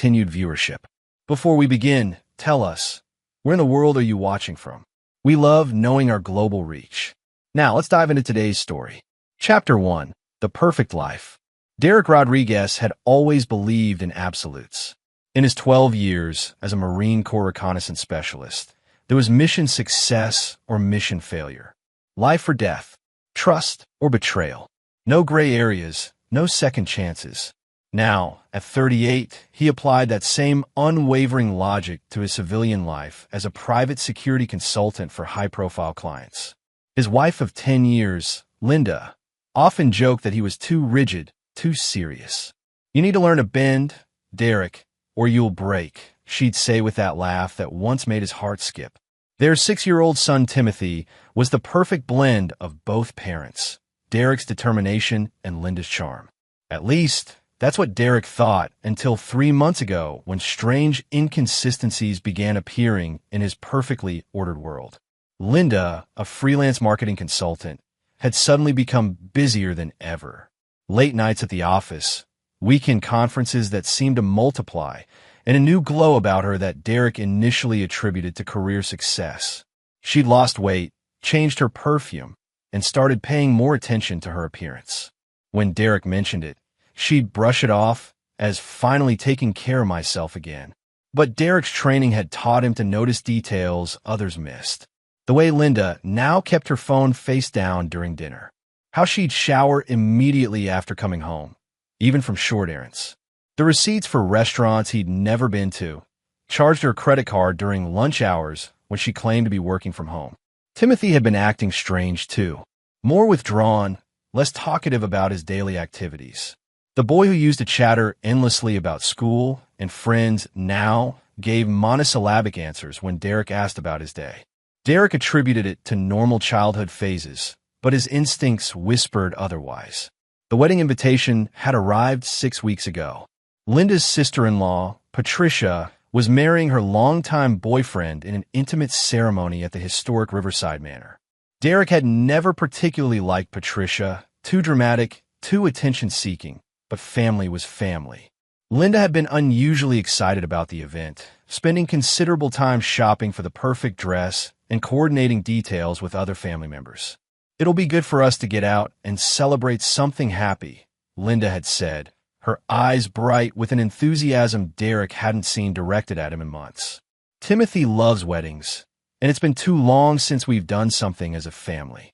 continued viewership. Before we begin, tell us, where in the world are you watching from? We love knowing our global reach. Now, let's dive into today's story. Chapter 1. The Perfect Life. Derek Rodriguez had always believed in absolutes. In his 12 years as a Marine Corps reconnaissance specialist, there was mission success or mission failure. Life or death. Trust or betrayal. No gray areas, no second chances. Now, at 38, he applied that same unwavering logic to his civilian life as a private security consultant for high-profile clients. His wife of 10 years, Linda, often joked that he was too rigid, too serious. "You need to learn to bend, Derek, or you'll break," she'd say with that laugh that once made his heart skip. Their 6-year-old son, Timothy, was the perfect blend of both parents, Derek's determination and Linda's charm. At least, that's what Derek thought until 3 months ago when strange inconsistencies began appearing in his perfectly ordered world. Linda, a freelance marketing consultant, had suddenly become busier than ever. Late nights at the office, weekend conferences that seemed to multiply, and a new glow about her that Derek initially attributed to career success. She'd lost weight, changed her perfume, and started paying more attention to her appearance. When Derek mentioned it, she'd brush it off as finally taking care of myself again. But Derek's training had taught him to notice details others missed. The way Linda now kept her phone face down during dinner. How she'd shower immediately after coming home, even from short errands. The receipts for restaurants he'd never been to, charged her credit card during lunch hours when she claimed to be working from home. Timothy had been acting strange too, more withdrawn, less talkative about his daily activities. The boy who used to chatter endlessly about school and friends now gave monosyllabic answers when Derek asked about his day. Derek attributed it to normal childhood phases, but his instincts whispered otherwise. The wedding invitation had arrived 6 weeks ago. Linda's sister-in-law, Patricia, was marrying her longtime boyfriend in an intimate ceremony at the historic Riverside Manor. Derek had never particularly liked Patricia, too dramatic, too attention-seeking, but family was family. Linda had been unusually excited about the event, spending considerable time shopping for the perfect dress and coordinating details with other family members. "It'll be good for us to get out and celebrate something happy," Linda had said, her eyes bright with an enthusiasm Derek hadn't seen directed at him in months. "Timothy loves weddings, and it's been too long since we've done something as a family."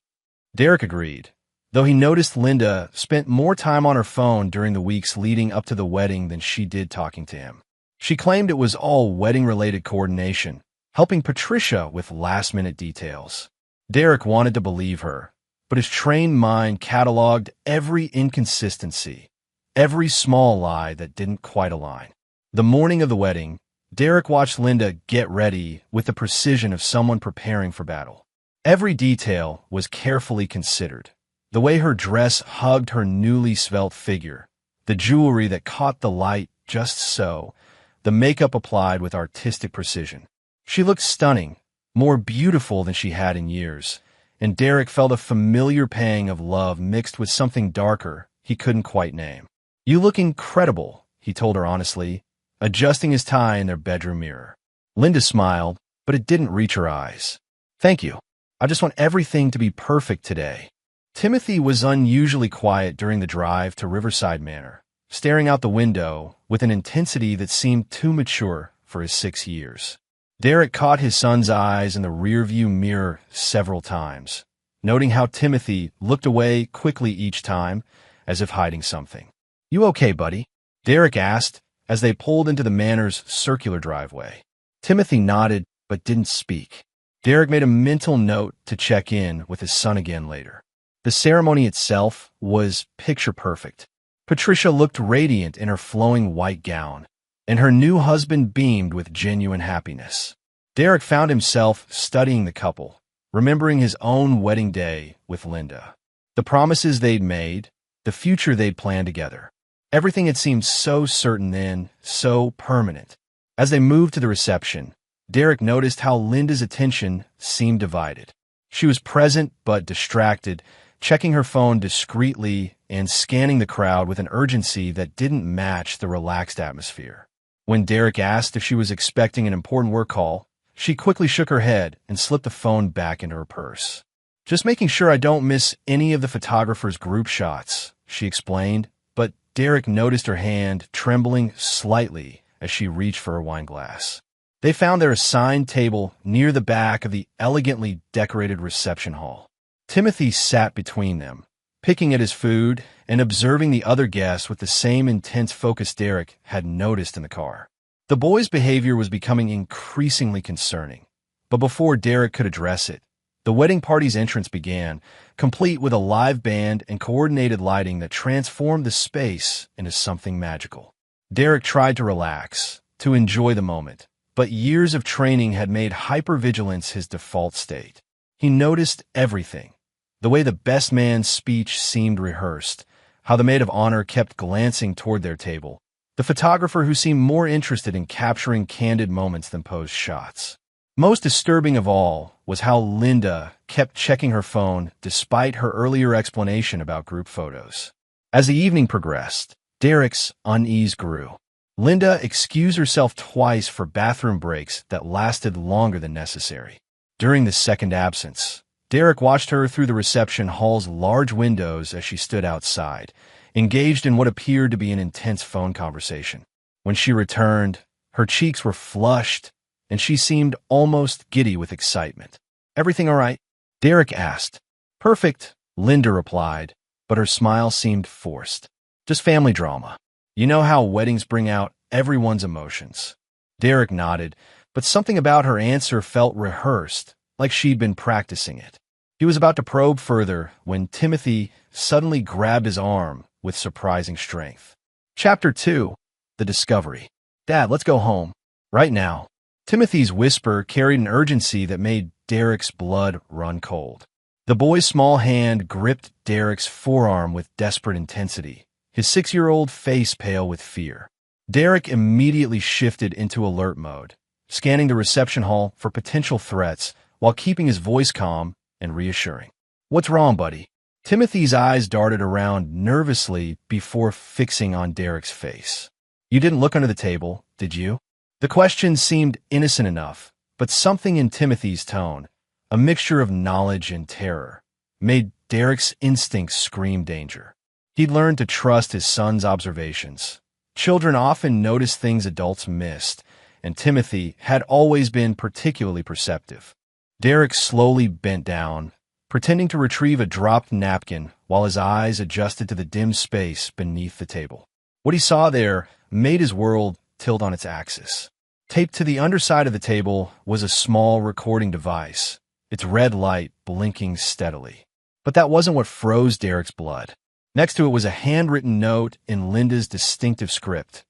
Derek agreed, though he noticed Linda spent more time on her phone during the weeks leading up to the wedding than she did talking to him. She claimed it was all wedding-related coordination, helping Patricia with last-minute details. Derek wanted to believe her, but his trained mind cataloged every inconsistency, every small lie that didn't quite align. The morning of the wedding, Derek watched Linda get ready with the precision of someone preparing for battle. Every detail was carefully considered. The way her dress hugged her newly svelte figure, the jewelry that caught the light just so, the makeup applied with artistic precision. She looked stunning, more beautiful than she had in years, and Derek felt a familiar pang of love mixed with something darker he couldn't quite name. "You look incredible," he told her honestly, adjusting his tie in their bedroom mirror. Linda smiled, but it didn't reach her eyes. "Thank you. I just want everything to be perfect today." Timothy was unusually quiet during the drive to Riverside Manor, staring out the window with an intensity that seemed too mature for his 6 years. Derek caught his son's eyes in the rearview mirror several times, noting how Timothy looked away quickly each time, as if hiding something. "You okay, buddy?" Derek asked as they pulled into the manor's circular driveway. Timothy nodded but didn't speak. Derek made a mental note to check in with his son again later. The ceremony itself was picture perfect. Patricia looked radiant in her flowing white gown, and her new husband beamed with genuine happiness. Derek found himself studying the couple, remembering his own wedding day with Linda. The promises they'd made, the future they'd planned together. Everything had seemed so certain then, so permanent. As they moved to the reception, Derek noticed how Linda's attention seemed divided. She was present but distracted, checking her phone discreetly and scanning the crowd with an urgency that didn't match the relaxed atmosphere. When Derek asked if she was expecting an important work call, she quickly shook her head and slipped the phone back into her purse. "Just making sure I don't miss any of the photographer's group shots," she explained, but Derek noticed her hand trembling slightly as she reached for her wine glass. They found their assigned table near the back of the elegantly decorated reception hall. Timothy sat between them, picking at his food and observing the other guests with the same intense focus Derek had noticed in the car. The boy's behavior was becoming increasingly concerning, but before Derek could address it, the wedding party's entrance began, complete with a live band and coordinated lighting that transformed the space into something magical. Derek tried to relax, to enjoy the moment, but years of training had made hypervigilance his default state. He noticed everything: the way the best man's speech seemed rehearsed, how the maid of honor kept glancing toward their table, the photographer who seemed more interested in capturing candid moments than posed shots. Most disturbing of all was how Linda kept checking her phone despite her earlier explanation about group photos. As the evening progressed, Derek's unease grew. Linda excused herself twice for bathroom breaks that lasted longer than necessary. During the second absence, Derek watched her through the reception hall's large windows as she stood outside, engaged in what appeared to be an intense phone conversation. When she returned, her cheeks were flushed, and she seemed almost giddy with excitement. "Everything all right?" Derek asked. "Perfect," Linda replied, but her smile seemed forced. "Just family drama. You know how weddings bring out everyone's emotions." Derek nodded, but something about her answer felt rehearsed, like she'd been practicing it. He was about to probe further when Timothy suddenly grabbed his arm with surprising strength. Chapter 2: The Discovery. "Dad, let's go home. Right now." Timothy's whisper carried an urgency that made Derek's blood run cold. The boy's small hand gripped Derek's forearm with desperate intensity, his 6-year-old face pale with fear. Derek immediately shifted into alert mode, scanning the reception hall for potential threats while keeping his voice calm and reassuring. "What's wrong, buddy?" Timothy's eyes darted around nervously before fixing on Derek's face. "You didn't look under the table, did you?" The question seemed innocent enough, but something in Timothy's tone, a mixture of knowledge and terror, made Derek's instincts scream danger. He'd learned to trust his son's observations. Children often notice things adults missed, and Timothy had always been particularly perceptive. Derek slowly bent down, pretending to retrieve a dropped napkin while his eyes adjusted to the dim space beneath the table. What he saw there made his world tilt on its axis. Taped to the underside of the table was a small recording device, its red light blinking steadily. But that wasn't what froze Derek's blood. Next to it was a handwritten note in Linda's distinctive script.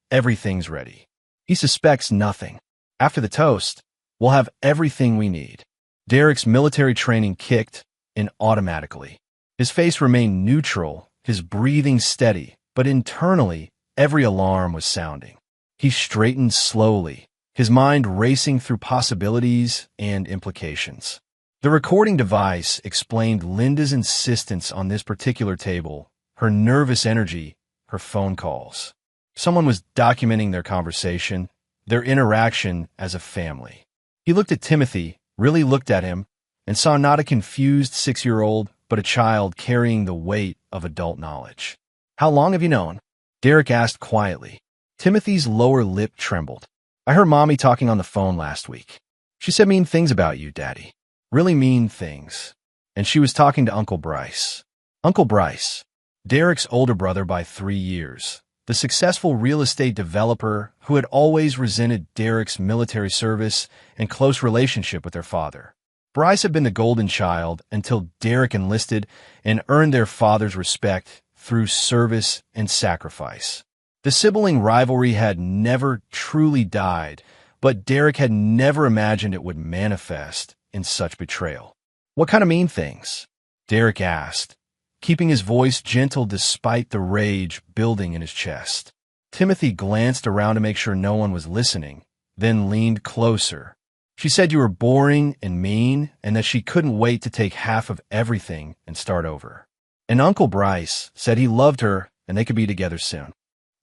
"Everything's ready. He suspects nothing. After the toast, we'll have everything we need." Derek's military training kicked in automatically. His face remained neutral, his breathing steady, but internally, every alarm was sounding. He straightened slowly, his mind racing through possibilities and implications. The recording device explained Linda's insistence on this particular table, her nervous energy, her phone calls. Someone was documenting their conversation, their interaction as a family. He looked at Timothy, really looked at him, and saw not a confused 6-year-old, but a child carrying the weight of adult knowledge. "How long have you known?" Derek asked quietly. Timothy's lower lip trembled. "I heard Mommy talking on the phone last week. She said mean things about you, Daddy. Really mean things. And she was talking to Uncle Bryce." Uncle Bryce, Derek's older brother by 3 years, the successful real estate developer who had always resented Derek's military service and close relationship with their father. Bryce had been the golden child until Derek enlisted and earned their father's respect through service and sacrifice. The sibling rivalry had never truly died, but Derek had never imagined it would manifest in such betrayal. "What kind of mean things?" Derek asked, keeping his voice gentle despite the rage building in his chest. Timothy glanced around to make sure no one was listening, then leaned closer. "She said you were boring and mean, and that she couldn't wait to take half of everything and start over. And Uncle Bryce said he loved her and they could be together soon."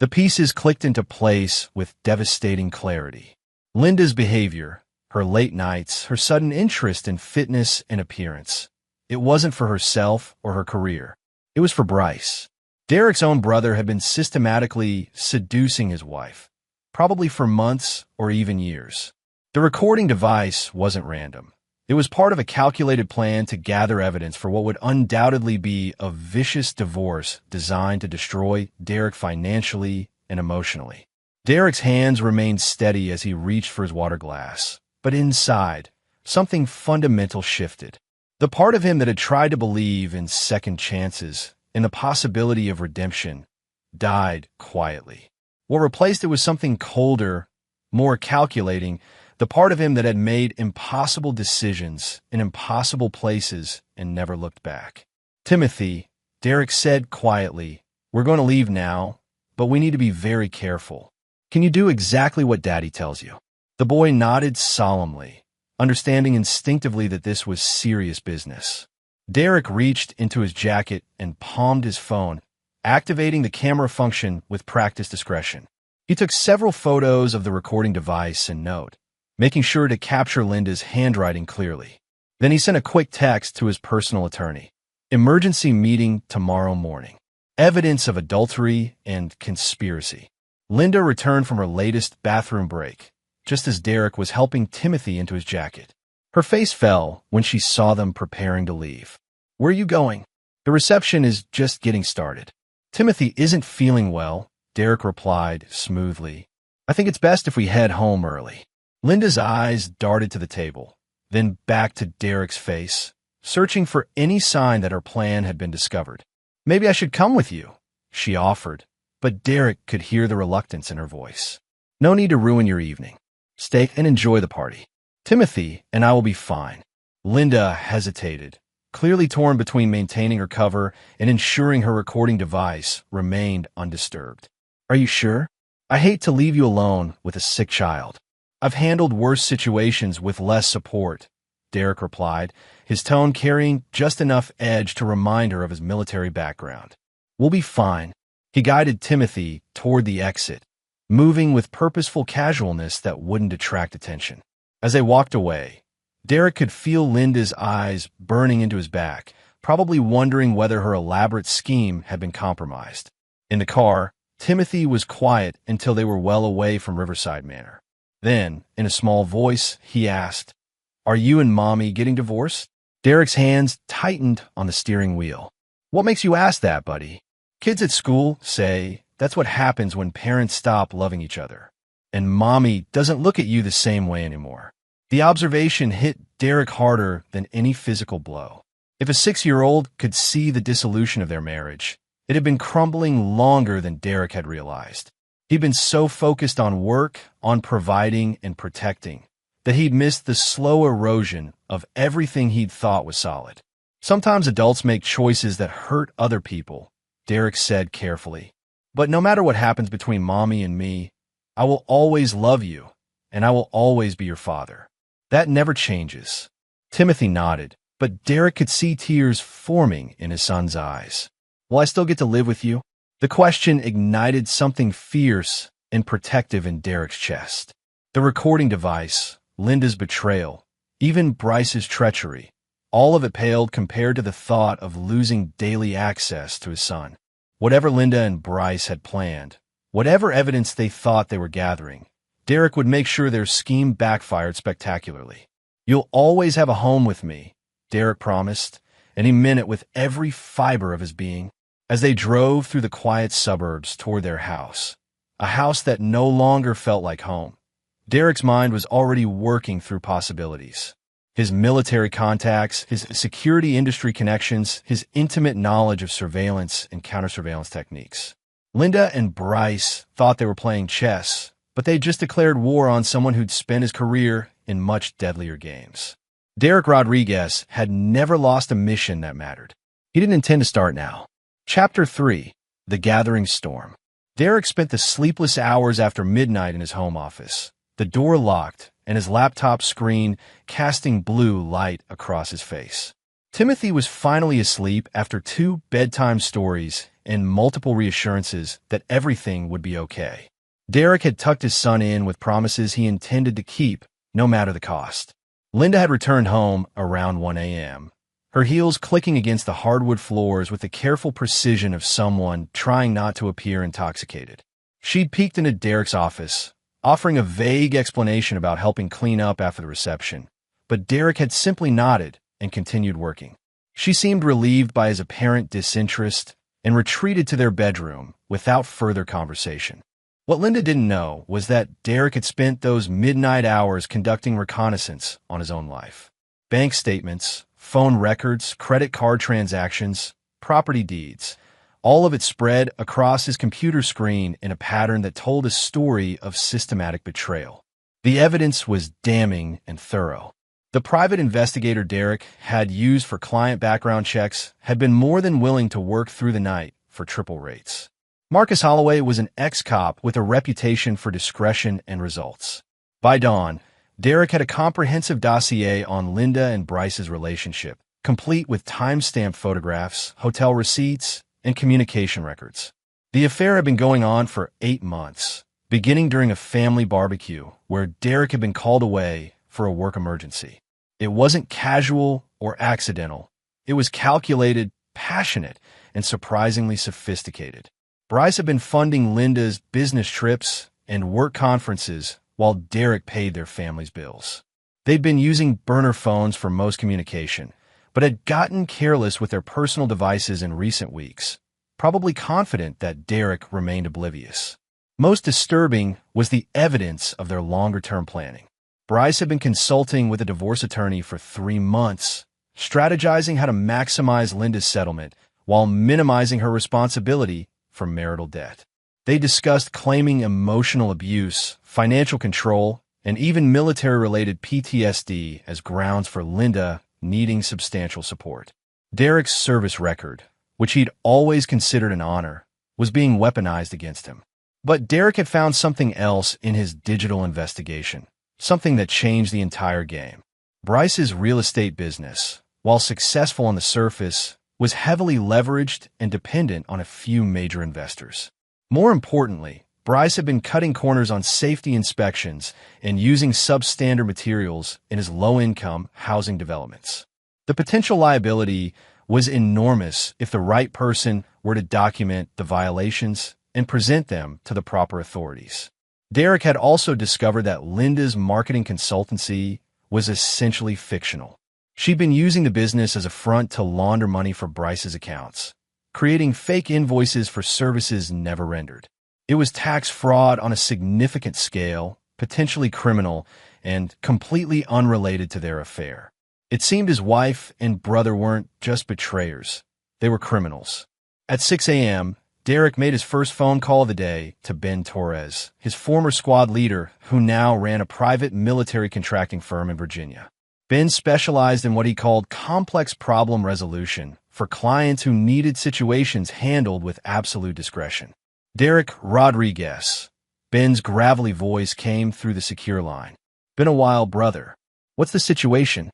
The pieces clicked into place with devastating clarity. Linda's behavior, her late nights, her sudden interest in fitness and appearance. It wasn't for herself or her career. It was for Bryce. Derek's own brother had been systematically seducing his wife, probably for months or even years. The recording device wasn't random. It was part of a calculated plan to gather evidence for what would undoubtedly be a vicious divorce designed to destroy Derek financially and emotionally. Derek's hands remained steady as he reached for his water glass, but inside, something fundamental shifted. The part of him that had tried to believe in second chances, in the possibility of redemption, died quietly. What replaced it was something colder, more calculating, the part of him that had made impossible decisions in impossible places and never looked back. "Timothy," Derek said quietly, "we're going to leave now, but we need to be very careful. Can you do exactly what Daddy tells you?" The boy nodded solemnly, understanding instinctively that this was serious business. Derek reached into his jacket and palmed his phone, activating the camera function with practiced discretion. He took several photos of the recording device and note, making sure to capture Linda's handwriting clearly. Then he sent a quick text to his personal attorney. "Emergency meeting tomorrow morning. Evidence of adultery and conspiracy." Linda returned from her latest bathroom break, just as Derek was helping Timothy into his jacket. Her face fell when she saw them preparing to leave. "Where are you going?" "The reception is just getting started." "Timothy isn't feeling well," Derek replied smoothly. "I think it's best if we head home early." Linda's eyes darted to the table, then back to Derek's face, searching for any sign that her plan had been discovered. "Maybe I should come with you," she offered, but Derek could hear the reluctance in her voice. "No need to ruin your evening. Stay and enjoy the party. Timothy and I will be fine." Linda hesitated, clearly torn between maintaining her cover and ensuring her recording device remained undisturbed. "Are you sure? I hate to leave you alone with a sick child. I've handled worse situations with less support," Derek replied, his tone carrying just enough edge to remind her of his military background. "We'll be fine." He guided Timothy toward the exit, moving with purposeful casualness that wouldn't attract attention. As they walked away, Derek could feel Linda's eyes burning into his back, probably wondering whether her elaborate scheme had been compromised. In the car, Timothy was quiet until they were well away from Riverside Manor. Then, in a small voice, he asked, "Are you and Mommy getting divorced?" Derek's hands tightened on the steering wheel. "What makes you ask that, buddy?" "Kids at school say that's what happens when parents stop loving each other. And Mommy doesn't look at you the same way anymore." The observation hit Derek harder than any physical blow. If a 6-year-old could see the dissolution of their marriage, it had been crumbling longer than Derek had realized. He'd been so focused on work, on providing and protecting, that he'd missed the slow erosion of everything he'd thought was solid. "Sometimes adults make choices that hurt other people," Derek said carefully. "But no matter what happens between Mommy and me, I will always love you, and I will always be your father. That never changes." Timothy nodded, but Derek could see tears forming in his son's eyes. "Will I still get to live with you?" The question ignited something fierce and protective in Derek's chest. The recording device, Linda's betrayal, even Bryce's treachery, all of it paled compared to the thought of losing daily access to his son. Whatever Linda and Bryce had planned, whatever evidence they thought they were gathering, Derek would make sure their scheme backfired spectacularly. "You'll always have a home with me," Derek promised, and he meant it with every fiber of his being. As they drove through the quiet suburbs toward their house, a house that no longer felt like home, Derek's mind was already working through possibilities. His military contacts, his security industry connections, his intimate knowledge of surveillance and counter-surveillance techniques. Linda and Bryce thought they were playing chess, but they just declared war on someone who'd spent his career in much deadlier games. Derek Rodriguez had never lost a mission that mattered. He didn't intend to start now. Chapter 3. The Gathering Storm. Derek spent the sleepless hours after midnight in his home office, the door locked and his laptop screen casting blue light across his face. Timothy was finally asleep after 2 bedtime stories and multiple reassurances that everything would be okay. Derek had tucked his son in with promises he intended to keep, no matter the cost. Linda had returned home around 1 a.m., her heels clicking against the hardwood floors with the careful precision of someone trying not to appear intoxicated. She'd peeked into Derek's office, offering a vague explanation about helping clean up after the reception, but Derek had simply nodded and continued working. She seemed relieved by his apparent disinterest and retreated to their bedroom without further conversation. What Linda didn't know was that Derek had spent those midnight hours conducting reconnaissance on his own life. Bank statements, phone records, credit card transactions, property deeds, all of it spread across his computer screen in a pattern that told a story of systematic betrayal. The evidence was damning and thorough. The private investigator Derek had used for client background checks had been more than willing to work through the night for triple rates. Marcus Holloway was an ex-cop with a reputation for discretion and results. By dawn, Derek had a comprehensive dossier on Linda and Bryce's relationship, complete with time-stamped photographs, hotel receipts, and communication records. The affair had been going on for 8 months, beginning during a family barbecue where Derek had been called away for a work emergency. It wasn't casual or accidental. It was calculated, passionate, and surprisingly sophisticated. Bryce had been funding Linda's business trips and work conferences while Derek paid their family's bills. They'd been using burner phones for most communication, but had gotten careless with their personal devices in recent weeks, probably confident that Derek remained oblivious. Most disturbing was the evidence of their longer-term planning. Bryce had been consulting with a divorce attorney for 3 months, strategizing how to maximize Linda's settlement while minimizing her responsibility for marital debt. They discussed claiming emotional abuse, financial control, and even military-related PTSD as grounds for Linda needing substantial support. Derek's service record, which he'd always considered an honor, was being weaponized against him. But Derek had found something else in his digital investigation, something that changed the entire game. Bryce's real estate business, while successful on the surface, was heavily leveraged and dependent on a few major investors. More importantly, Bryce had been cutting corners on safety inspections and using substandard materials in his low-income housing developments. The potential liability was enormous if the right person were to document the violations and present them to the proper authorities. Derek had also discovered that Linda's marketing consultancy was essentially fictional. She'd been using the business as a front to launder money for Bryce's accounts, creating fake invoices for services never rendered. It was tax fraud on a significant scale, potentially criminal, and completely unrelated to their affair. It seemed his wife and brother weren't just betrayers, they were criminals. At 6 a.m., Derek made his first phone call of the day to Ben Torres, his former squad leader who now ran a private military contracting firm in Virginia. Ben specialized in what he called complex problem resolution for clients who needed situations handled with absolute discretion. Derek Rodriguez. Ben's gravelly voice came through the secure line. Been a while, brother. What's the situation?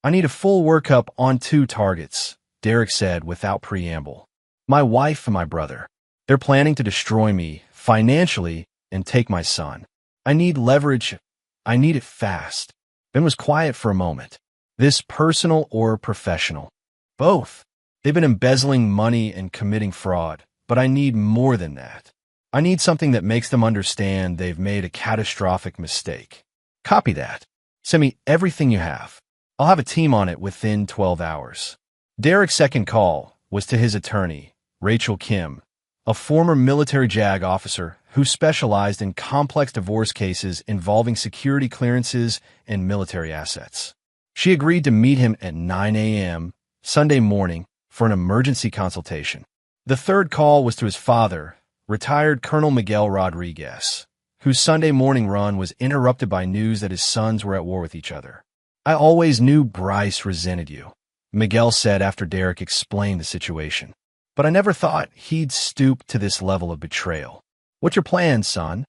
I need a full workup on 2 targets, Derek said without preamble. My wife and my brother. They're planning to destroy me financially and take my son. I need leverage. I need it fast. Ben was quiet for a moment. This personal or professional? Both. They've been embezzling money and committing fraud, but I need more than that. I need something that makes them understand they've made a catastrophic mistake. Copy that. Send me everything you have. I'll have a team on it within 12 hours. Derek's second call was to his attorney, Rachel Kim, a former military JAG officer who specialized in complex divorce cases involving security clearances and military assets. She agreed to meet him at 9 a.m. Sunday morning for an emergency consultation. The third call was to his father, retired Colonel Miguel Rodriguez, whose Sunday morning run was interrupted by news that his sons were at war with each other. I always knew Bryce resented you, Miguel said after Derek explained the situation. But I never thought he'd stoop to this level of betrayal. What's your plan, son?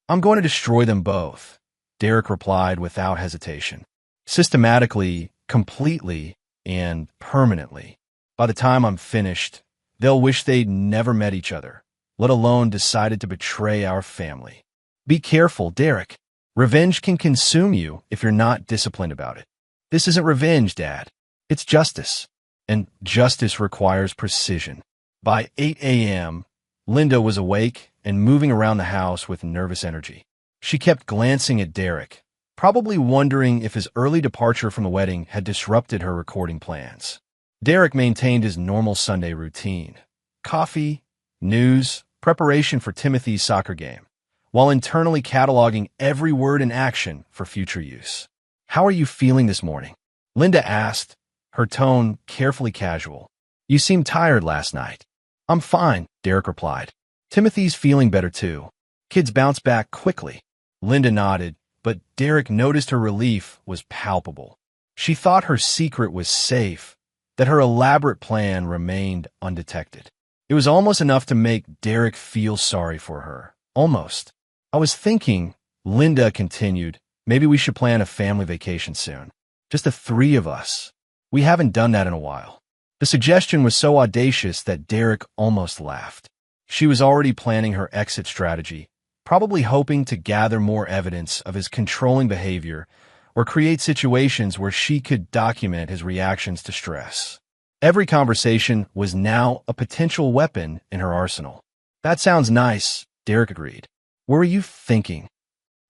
I'm going to destroy them both, Derek replied without hesitation. Systematically, completely, and permanently. By the time I'm finished, they'll wish they'd never met each other, let alone decided to betray our family. Be careful, Derek. Revenge can consume you if you're not disciplined about it. This isn't revenge, Dad. It's justice. And justice requires precision. By 8 a.m., Linda was awake and moving around the house with nervous energy. She kept glancing at Derek, probably wondering if his early departure from the wedding had disrupted her recording plans. Derek maintained his normal Sunday routine: coffee, news, preparation for Timothy's soccer game, while internally cataloging every word and action for future use. "How are you feeling this morning?" Linda asked, her tone carefully casual. "You seemed tired last night." "I'm fine," Derek replied. "Timothy's feeling better too." Kids bounce back quickly. Linda nodded, but Derek noticed her relief was palpable. She thought her secret was safe, that her elaborate plan remained undetected. It was almost enough to make Derek feel sorry for her. Almost. "I was thinking," Linda continued, "maybe we should plan a family vacation soon. Just the three of us. We haven't done that in a while." The suggestion was so audacious that Derek almost laughed. She was already planning her exit strategy, probably hoping to gather more evidence of his controlling behavior or create situations where she could document his reactions to stress. Every conversation was now a potential weapon in her arsenal. "That sounds nice," Derek agreed. "Where were you thinking?"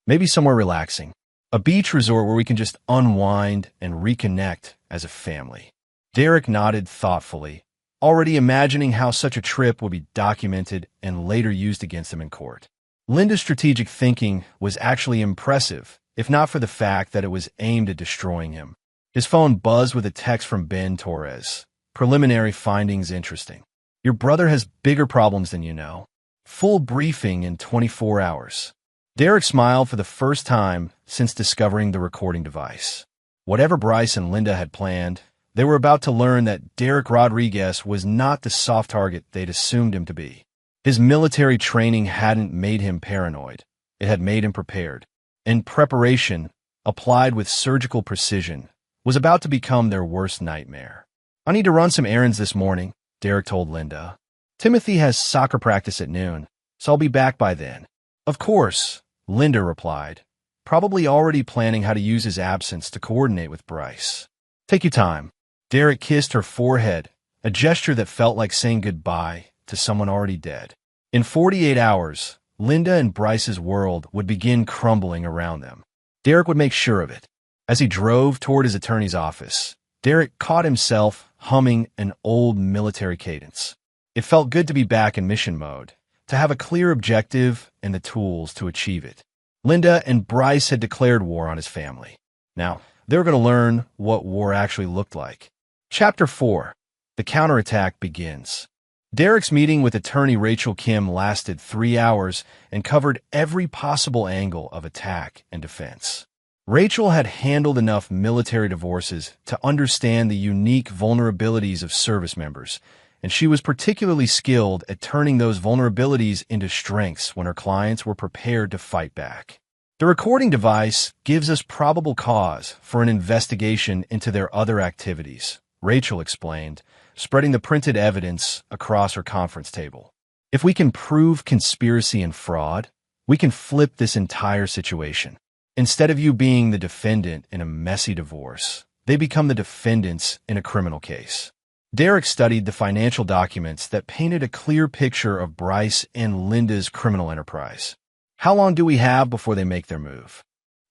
"Maybe somewhere relaxing. A beach resort where we can just unwind and reconnect as a family." Derek nodded thoughtfully, already imagining how such a trip would be documented and later used against him in court. Linda's strategic thinking was actually impressive, if not for the fact that it was aimed at destroying him. His phone buzzed with a text from Ben Torres. "Preliminary findings interesting. Your brother has bigger problems than you know. Full briefing in 24 hours. Derek smiled for the first time since discovering the recording device. Whatever Bryce and Linda had planned, they were about to learn that Derek Rodriguez was not the soft target they'd assumed him to be. His military training hadn't made him paranoid. It had made him prepared. And preparation, applied with surgical precision, was about to become their worst nightmare. "I need to run some errands this morning," Derek told Linda. "Timothy has soccer practice at noon, so I'll be back by then." "Of course," Linda replied, probably already planning how to use his absence to coordinate with Bryce. "Take your time." Derek kissed her forehead, a gesture that felt like saying goodbye to someone already dead. In 48 hours, Linda and Bryce's world would begin crumbling around them. Derek would make sure of it. As he drove toward his attorney's office, Derek caught himself humming an old military cadence. It felt good to be back in mission mode, to have a clear objective and the tools to achieve it. Linda and Bryce had declared war on his family. Now, they were going to learn what war actually looked like. Chapter 4. The counterattack begins. Derek's meeting with attorney Rachel Kim lasted 3 hours and covered every possible angle of attack and defense. Rachel had handled enough military divorces to understand the unique vulnerabilities of service members, and she was particularly skilled at turning those vulnerabilities into strengths when her clients were prepared to fight back. The recording device gives us probable cause for an investigation into their other activities, Rachel explained, spreading the printed evidence across her conference table. "If we can prove conspiracy and fraud, we can flip this entire situation. Instead of you being the defendant in a messy divorce, they become the defendants in a criminal case." Derek studied the financial documents that painted a clear picture of Bryce and Linda's criminal enterprise. "How long do we have before they make their move?"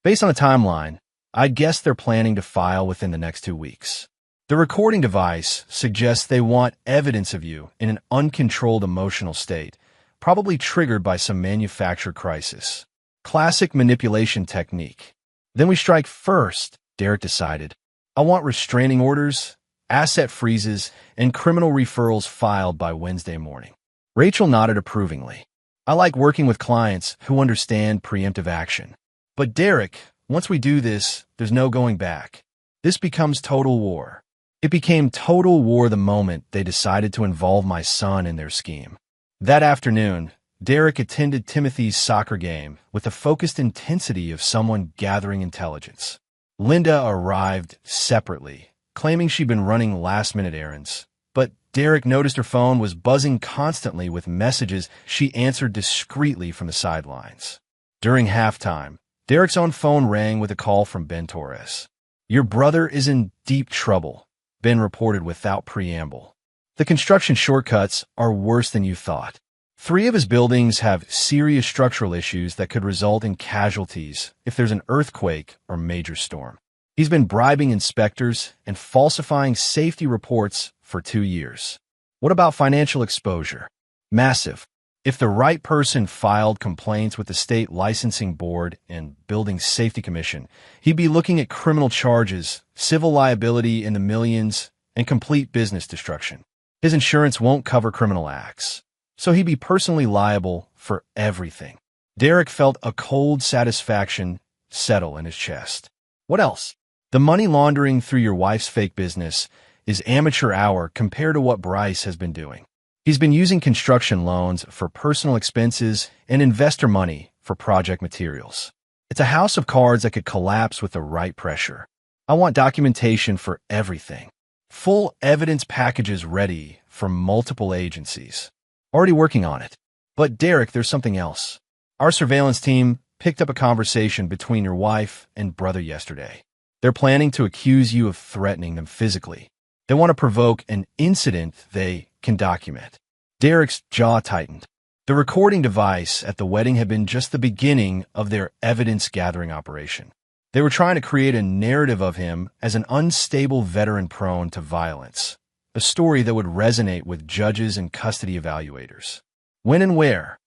"Based on a timeline, I'd guess they're planning to file within the next 2 weeks. The recording device suggests they want evidence of you in an uncontrolled emotional state, probably triggered by some manufactured crisis. Classic manipulation technique. Then we strike first," Derek decided. "I want restraining orders, asset freezes, and criminal referrals filed by Wednesday morning." Rachel nodded approvingly. "I like working with clients who understand preemptive action. But Derek, once we do this, there's no going back. This becomes total war." It became total war the moment they decided to involve my son in their scheme. That afternoon, Derek attended Timothy's soccer game with the focused intensity of someone gathering intelligence. Linda arrived separately, claiming she'd been running last-minute errands. But Derek noticed her phone was buzzing constantly with messages she answered discreetly from the sidelines. During halftime, Derek's own phone rang with a call from Ben Torres. "Your brother is in deep trouble," Ben reported without preamble. "The construction shortcuts are worse than you thought. 3 of his buildings have serious structural issues that could result in casualties if there's an earthquake or major storm. He's been bribing inspectors and falsifying safety reports for 2 years." What about financial exposure? Massive. If the right person filed complaints with the State Licensing Board and Building Safety Commission, he'd be looking at criminal charges, civil liability in the millions, and complete business destruction. His insurance won't cover criminal acts, so he'd be personally liable for everything. Derek felt a cold satisfaction settle in his chest. What else? The money laundering through your wife's fake business is amateur hour compared to what Bryce has been doing. He's been using construction loans for personal expenses and investor money for project materials. It's a house of cards that could collapse with the right pressure. I want documentation for everything. Full evidence packages ready from multiple agencies. Already working on it. But Derek, there's something else. Our surveillance team picked up a conversation between your wife and brother yesterday. They're planning to accuse you of threatening them physically. They want to provoke an incident they can document. Derek's jaw tightened. The recording device at the wedding had been just the beginning of their evidence-gathering operation. They were trying to create a narrative of him as an unstable veteran prone to violence, a story that would resonate with judges and custody evaluators. When and where?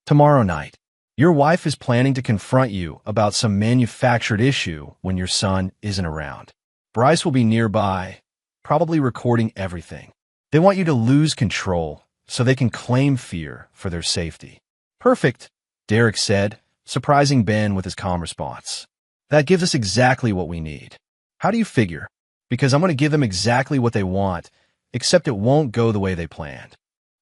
Tomorrow night. Your wife is planning to confront you about some manufactured issue when your son isn't around. Bryce will be nearby, probably recording everything. They want you to lose control so they can claim fear for their safety. Perfect, Derek said, surprising Ben with his calm response. That gives us exactly what we need. How do you figure? Because I'm going to give them exactly what they want, except it won't go the way they planned.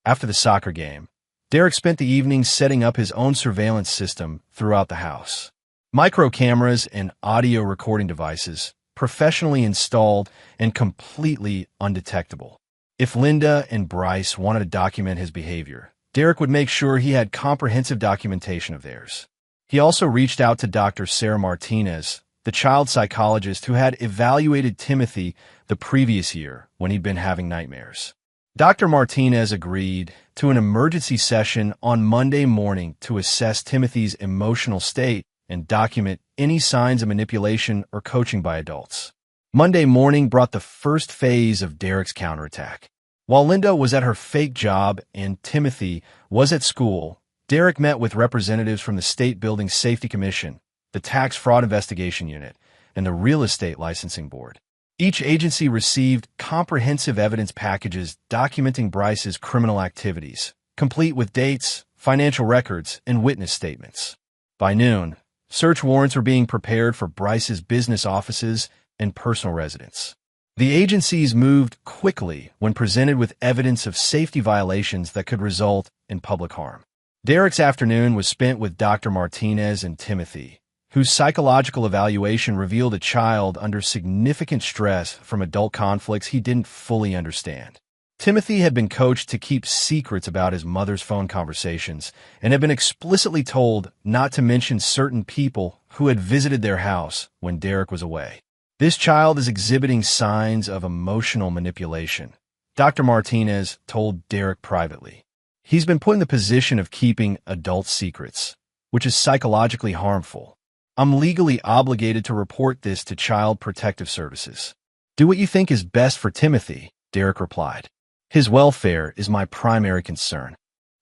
After the soccer game, Derek spent the evening setting up his own surveillance system throughout the house. Micro cameras and audio recording devices, professionally installed and completely undetectable. If Linda and Bryce wanted to document his behavior, Derek would make sure he had comprehensive documentation of theirs. He also reached out to Dr. Sarah Martinez, the child psychologist who had evaluated Timothy the previous year when he'd been having nightmares. Dr. Martinez agreed to an emergency session on Monday morning to assess Timothy's emotional state and document any signs of manipulation or coaching by adults. Monday morning brought the first phase of Derek's counterattack. While Linda was at her fake job and Timothy was at school, Derek met with representatives from the State Building Safety Commission, the Tax Fraud Investigation Unit, and the Real Estate Licensing Board. Each agency received comprehensive evidence packages documenting Bryce's criminal activities, complete with dates, financial records, and witness statements. By noon, search warrants were being prepared for Bryce's business offices and personal residence. The agencies moved quickly when presented with evidence of safety violations that could result in public harm. Derek's afternoon was spent with Dr. Martinez and Timothy, whose psychological evaluation revealed a child under significant stress from adult conflicts he didn't fully understand. Timothy had been coached to keep secrets about his mother's phone conversations and had been explicitly told not to mention certain people who had visited their house when Derek was away. This child is exhibiting signs of emotional manipulation, Dr. Martinez told Derek privately. He's been put in the position of keeping adult secrets, which is psychologically harmful. I'm legally obligated to report this to Child Protective Services. Do what you think is best for Timothy, Derek replied. His welfare is my primary concern.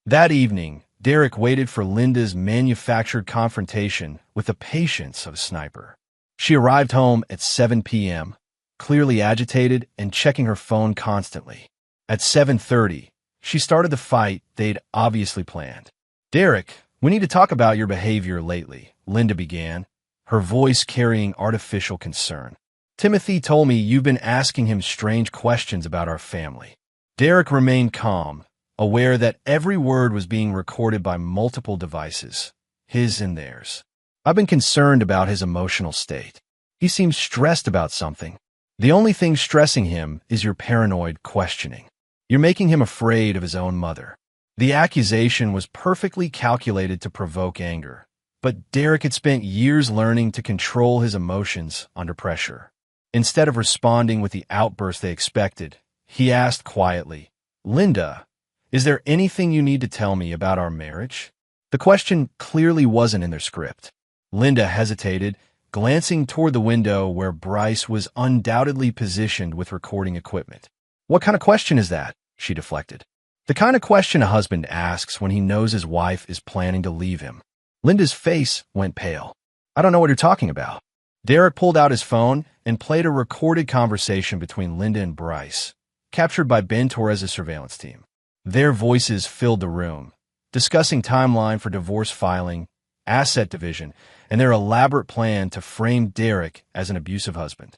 That evening, Derek waited for Linda's manufactured confrontation with the patience of a sniper. She arrived home at 7 p.m., clearly agitated and checking her phone constantly. At 7:30, she started the fight they'd obviously planned. Derek, we need to talk about your behavior lately, Linda began, her voice carrying artificial concern. Timothy told me you've been asking him strange questions about our family. Derek remained calm, aware that every word was being recorded by multiple devices, his and theirs. I've been concerned about his emotional state. He seems stressed about something. The only thing stressing him is your paranoid questioning. You're making him afraid of his own mother. The accusation was perfectly calculated to provoke anger, but Derek had spent years learning to control his emotions under pressure. Instead of responding with the outburst they expected, he asked quietly, "Linda, is there anything you need to tell me about our marriage?" The question clearly wasn't in their script. Linda hesitated, glancing toward the window where Bryce was undoubtedly positioned with recording equipment. "What kind of question is that?" she deflected. "The kind of question a husband asks when he knows his wife is planning to leave him." Linda's face went pale. "I don't know what you're talking about." Derek pulled out his phone and played a recorded conversation between Linda and Bryce, captured by Ben Torres' surveillance team. Their voices filled the room, discussing timeline for divorce filing, asset division, and their elaborate plan to frame Derek as an abusive husband.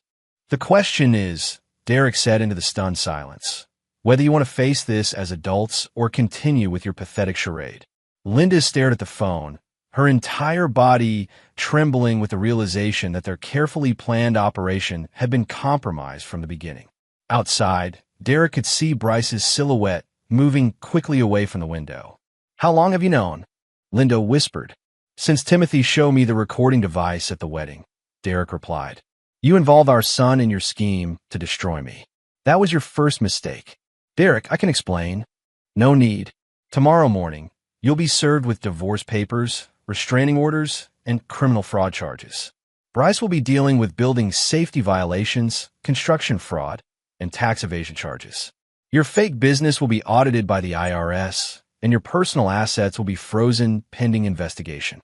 "The question is," Derek said into the stunned silence, "whether you want to face this as adults or continue with your pathetic charade." Linda stared at the phone, her entire body trembling with the realization that their carefully planned operation had been compromised from the beginning. Outside, Derek could see Bryce's silhouette moving quickly away from the window. "How long have you known?" Linda whispered. "Since Timothy showed me the recording device at the wedding," Derek replied. "You involved our son in your scheme to destroy me. That was your first mistake." "Derek, I can explain." "No need. Tomorrow morning, you'll be served with divorce papers, restraining orders, and criminal fraud charges. Bryce will be dealing with building safety violations, construction fraud, and tax evasion charges. Your fake business will be audited by the IRS, and your personal assets will be frozen pending investigation."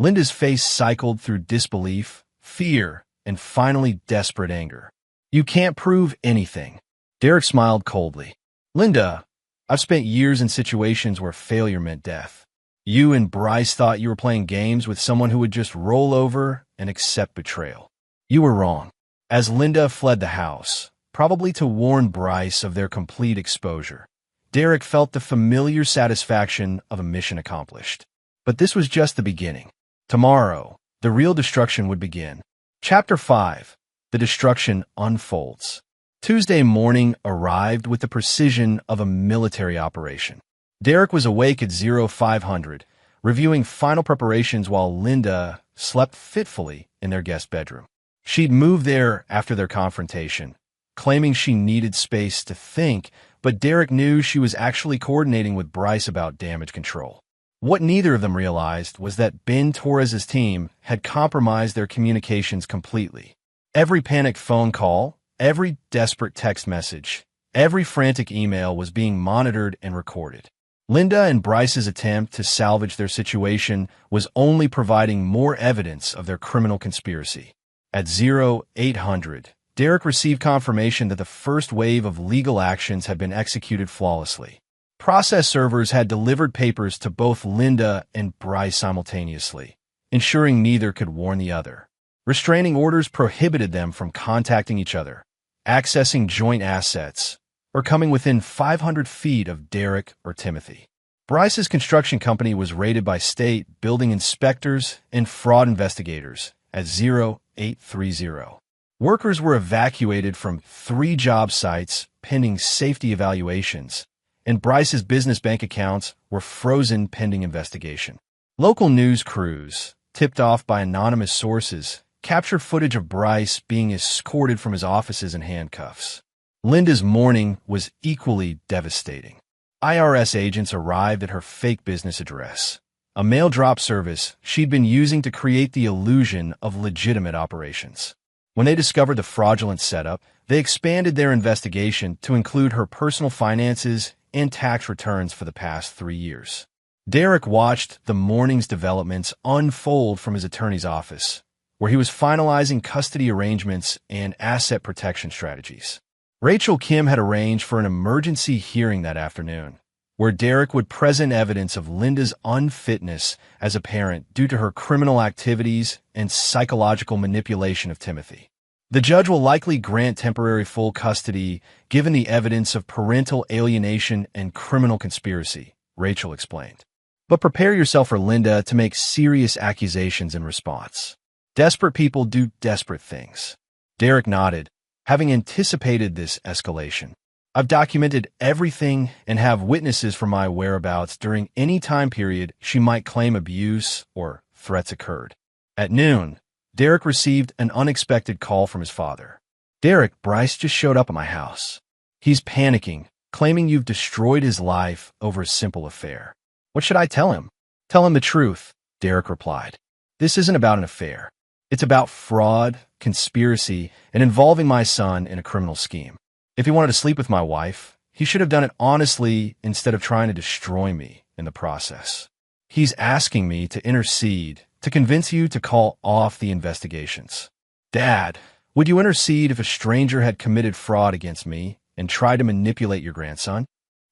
Linda's face cycled through disbelief, fear, and finally desperate anger. "You can't prove anything." Derek smiled coldly. "Linda, I've spent years in situations where failure meant death. You and Bryce thought you were playing games with someone who would just roll over and accept betrayal. You were wrong." As Linda fled the house, probably to warn Bryce of their complete exposure, Derek felt the familiar satisfaction of a mission accomplished. But this was just the beginning. Tomorrow, the real destruction would begin. Chapter 5. The Destruction Unfolds. Tuesday morning arrived with the precision of a military operation. Derek was awake at 0500, reviewing final preparations while Linda slept fitfully in their guest bedroom. She'd moved there after their confrontation, claiming she needed space to think, but Derek knew she was actually coordinating with Bryce about damage control. What neither of them realized was that Ben Torres' team had compromised their communications completely. Every panicked phone call, every desperate text message, every frantic email was being monitored and recorded. Linda and Bryce's attempt to salvage their situation was only providing more evidence of their criminal conspiracy. At 0800, Derek received confirmation that the first wave of legal actions had been executed flawlessly. Process servers had delivered papers to both Linda and Bryce simultaneously, ensuring neither could warn the other. Restraining orders prohibited them from contacting each other, accessing joint assets, or coming within 500 feet of Derek or Timothy. Bryce's construction company was raided by state building inspectors and fraud investigators at 0830. Workers were evacuated from 3 job sites pending safety evaluations, and Bryce's business bank accounts were frozen pending investigation. Local news crews, tipped off by anonymous sources, captured footage of Bryce being escorted from his offices in handcuffs. Linda's morning was equally devastating. IRS agents arrived at her fake business address, a mail drop service she'd been using to create the illusion of legitimate operations. When they discovered the fraudulent setup, they expanded their investigation to include her personal finances and tax returns for the past 3 years. Derek watched the morning's developments unfold from his attorney's office, where he was finalizing custody arrangements and asset protection strategies. Rachel Kim had arranged for an emergency hearing that afternoon, where Derek would present evidence of Linda's unfitness as a parent due to her criminal activities and psychological manipulation of Timothy. The judge will likely grant temporary full custody given the evidence of parental alienation and criminal conspiracy, Rachel explained. But prepare yourself for Linda to make serious accusations in response. Desperate people do desperate things. Derek nodded. Having anticipated this escalation, I've documented everything and have witnesses for my whereabouts during any time period she might claim abuse or threats occurred. At noon, Derek received an unexpected call from his father. "Derek, Bryce just showed up at my house. He's panicking, claiming you've destroyed his life over a simple affair." "What should I tell him?" "Tell him the truth," Derek replied. "This isn't about an affair. It's about fraud, conspiracy, and involving my son in a criminal scheme. If he wanted to sleep with my wife, he should have done it honestly instead of trying to destroy me in the process. He's asking me to intercede to convince you to call off the investigations." "Dad, would you intercede if a stranger had committed fraud against me and tried to manipulate your grandson?"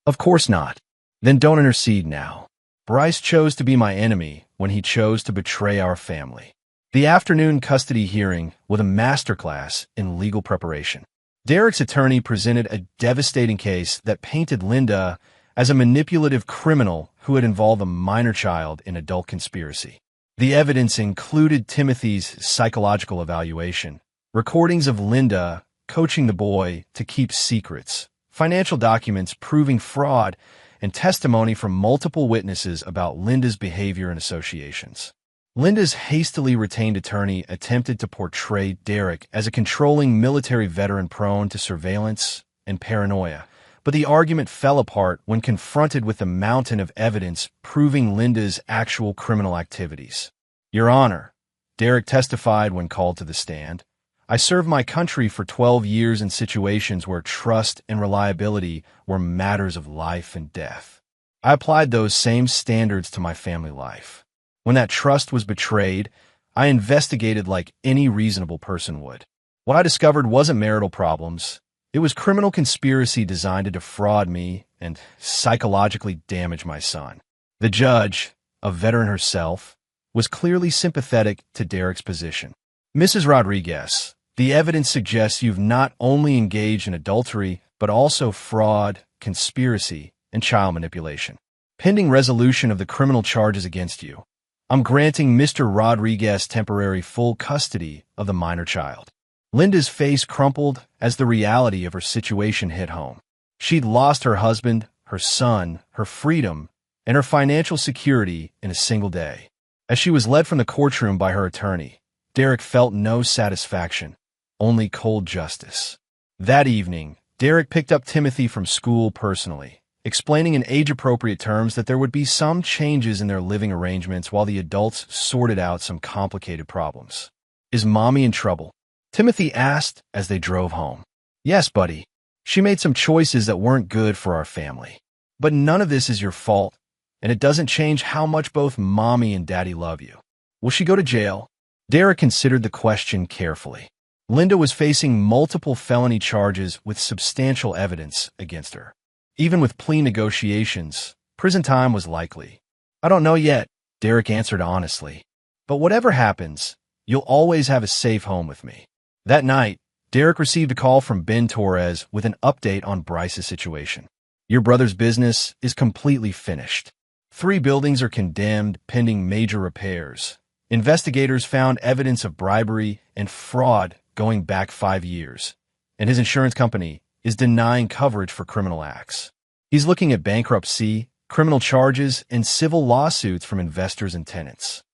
"Of course not." "Then don't intercede now. Bryce chose to be my enemy when he chose to betray our family." The afternoon custody hearing was a masterclass in legal preparation. Derek's attorney presented a devastating case that painted Linda as a manipulative criminal who had involved a minor child in adult conspiracy. The evidence included Timothy's psychological evaluation, recordings of Linda coaching the boy to keep secrets, financial documents proving fraud, and testimony from multiple witnesses about Linda's behavior and associations. Linda's hastily retained attorney attempted to portray Derek as a controlling military veteran prone to surveillance and paranoia, but the argument fell apart when confronted with a mountain of evidence proving Linda's actual criminal activities. "Your Honor," Derek testified when called to the stand, "I served my country for 12 years in situations where trust and reliability were matters of life and death. I applied those same standards to my family life. When that trust was betrayed, I investigated like any reasonable person would. What I discovered wasn't marital problems. It was criminal conspiracy designed to defraud me and psychologically damage my son." The judge, a veteran herself, was clearly sympathetic to Derek's position. "Mrs. Rodriguez, the evidence suggests you've not only engaged in adultery, but also fraud, conspiracy, and child manipulation. Pending resolution of the criminal charges against you, I'm granting Mr. Rodriguez temporary full custody of the minor child." Linda's face crumpled as the reality of her situation hit home. She'd lost her husband, her son, her freedom, and her financial security in a single day. As she was led from the courtroom by her attorney, Derek felt no satisfaction, only cold justice. That evening, Derek picked up Timothy from school personally, explaining in age-appropriate terms that there would be some changes in their living arrangements while the adults sorted out some complicated problems. "Is Mommy in trouble?" Timothy asked as they drove home. "Yes, buddy. She made some choices that weren't good for our family. But none of this is your fault, and it doesn't change how much both Mommy and Daddy love you." "Will she go to jail?" Derek considered the question carefully. Linda was facing multiple felony charges with substantial evidence against her. Even with plea negotiations, prison time was likely. "I don't know yet," Derek answered honestly. "But whatever happens, you'll always have a safe home with me." That night, Derek received a call from Ben Torres with an update on Bryce's situation. "Your brother's business is completely finished. 3 buildings are condemned pending major repairs. Investigators found evidence of bribery and fraud going back 5 years, and his insurance company is denying coverage for criminal acts. He's looking at bankruptcy, criminal charges, and civil lawsuits from investors and tenants."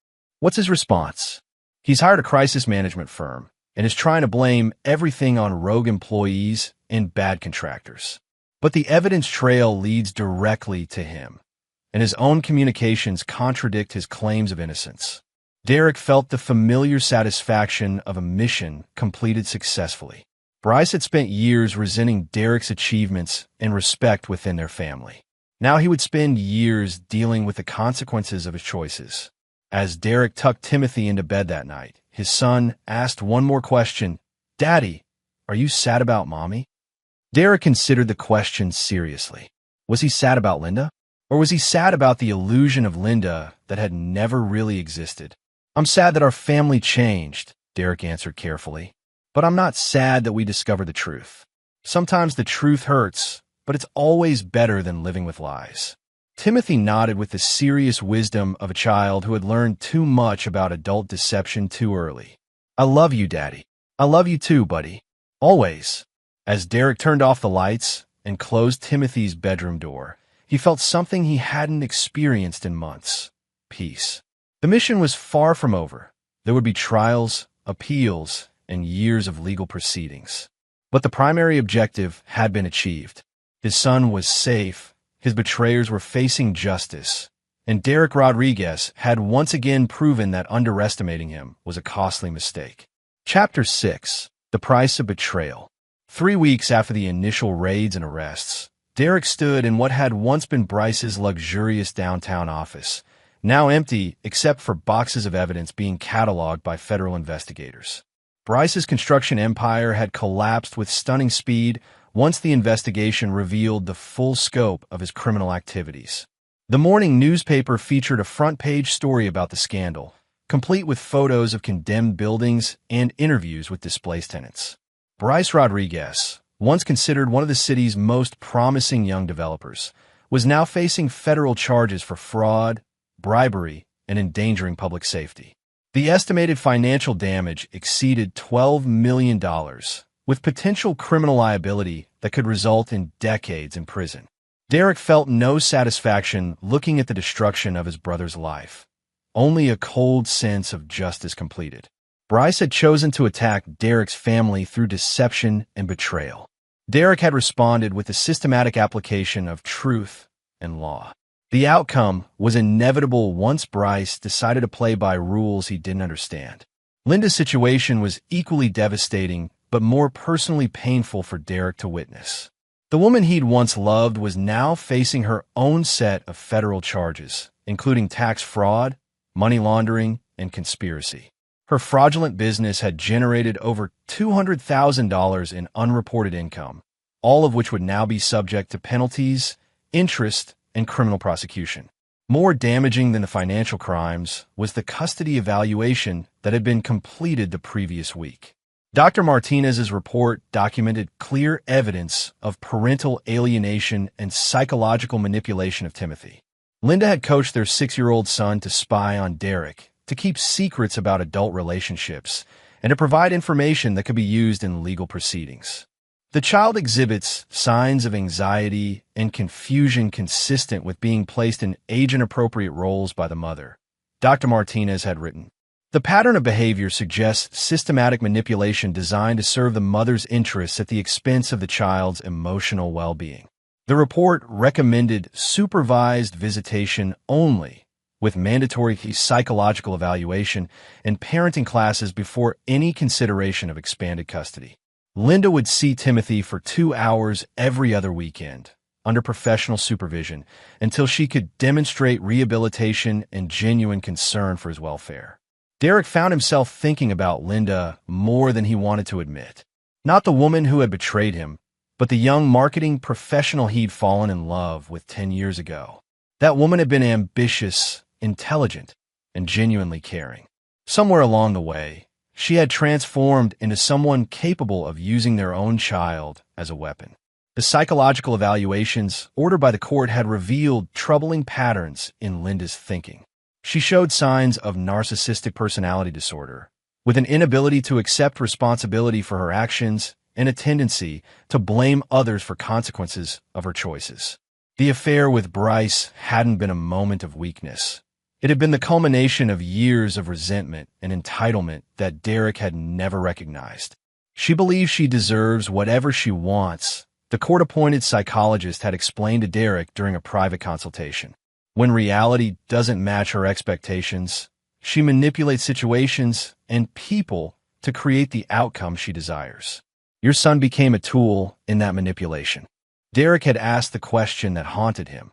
What's his response? He's hired a crisis management firm and is trying to blame everything on rogue employees and bad contractors. But the evidence trail leads directly to him, and his own communications contradict his claims of innocence. Derek felt the familiar satisfaction of a mission completed successfully. Bryce had spent years resenting Derek's achievements and respect within their family. Now he would spend years dealing with the consequences of his choices. As Derek tucked Timothy into bed that night, his son asked one more question. "Daddy, are you sad about Mommy?" Derek considered the question seriously. Was he sad about Linda? Or was he sad about the illusion of Linda that had never really existed? "I'm sad that our family changed," Derek answered carefully. "But I'm not sad that we discovered the truth. Sometimes the truth hurts, but it's always better than living with lies." Timothy nodded with the serious wisdom of a child who had learned too much about adult deception too early. "I love you, Daddy." "I love you too, buddy." Always. As Derek turned off the lights and closed Timothy's bedroom door, he felt something he hadn't experienced in months: peace. The mission was far from over. There would be trials, appeals, and years of legal proceedings. But the primary objective had been achieved. His son was safe, his betrayers were facing justice, and Derek Rodriguez had once again proven that underestimating him was a costly mistake. Chapter 6: The Price of Betrayal. 3 weeks after the initial raids and arrests, Derek stood in what had once been Bryce's luxurious downtown office, now empty except for boxes of evidence being cataloged by federal investigators. Bryce's construction empire had collapsed with stunning speed once the investigation revealed the full scope of his criminal activities. The morning newspaper featured a front-page story about the scandal, complete with photos of condemned buildings and interviews with displaced tenants. Bryce Rodriguez, once considered one of the city's most promising young developers, was now facing federal charges for fraud, bribery, and endangering public safety. The estimated financial damage exceeded $12 million, with potential criminal liability that could result in decades in prison. Derek felt no satisfaction looking at the destruction of his brother's life, only a cold sense of justice completed. Bryce had chosen to attack Derek's family through deception and betrayal. Derek had responded with a systematic application of truth and law. The outcome was inevitable once Bryce decided to play by rules he didn't understand. Linda's situation was equally devastating, but more personally painful for Derek to witness. The woman he'd once loved was now facing her own set of federal charges, including tax fraud, money laundering, and conspiracy. Her fraudulent business had generated over $200,000 in unreported income, all of which would now be subject to penalties, interest, and criminal prosecution. More damaging than the financial crimes was the custody evaluation that had been completed the previous week. Dr. Martinez's report documented clear evidence of parental alienation and psychological manipulation of Timothy. Linda had coached their 6-year-old son to spy on Derek, to keep secrets about adult relationships, and to provide information that could be used in legal proceedings. The child exhibits signs of anxiety and confusion consistent with being placed in age-inappropriate roles by the mother, Dr. Martinez had written. The pattern of behavior suggests systematic manipulation designed to serve the mother's interests at the expense of the child's emotional well-being. The report recommended supervised visitation only, with mandatory psychological evaluation and parenting classes before any consideration of expanded custody. Linda would see Timothy for 2 hours every other weekend, under professional supervision, until she could demonstrate rehabilitation and genuine concern for his welfare. Derek found himself thinking about Linda more than he wanted to admit. Not the woman who had betrayed him, but the young marketing professional he'd fallen in love with 10 years ago. That woman had been ambitious, intelligent, and genuinely caring. Somewhere along the way, she had transformed into someone capable of using their own child as a weapon. The psychological evaluations ordered by the court had revealed troubling patterns in Linda's thinking. She showed signs of narcissistic personality disorder, with an inability to accept responsibility for her actions and a tendency to blame others for consequences of her choices. The affair with Bryce hadn't been a moment of weakness. It had been the culmination of years of resentment and entitlement that Derek had never recognized. She believes she deserves whatever she wants, the court-appointed psychologist had explained to Derek during a private consultation. When reality doesn't match her expectations, she manipulates situations and people to create the outcome she desires. Your son became a tool in that manipulation. Derek had asked the question that haunted him.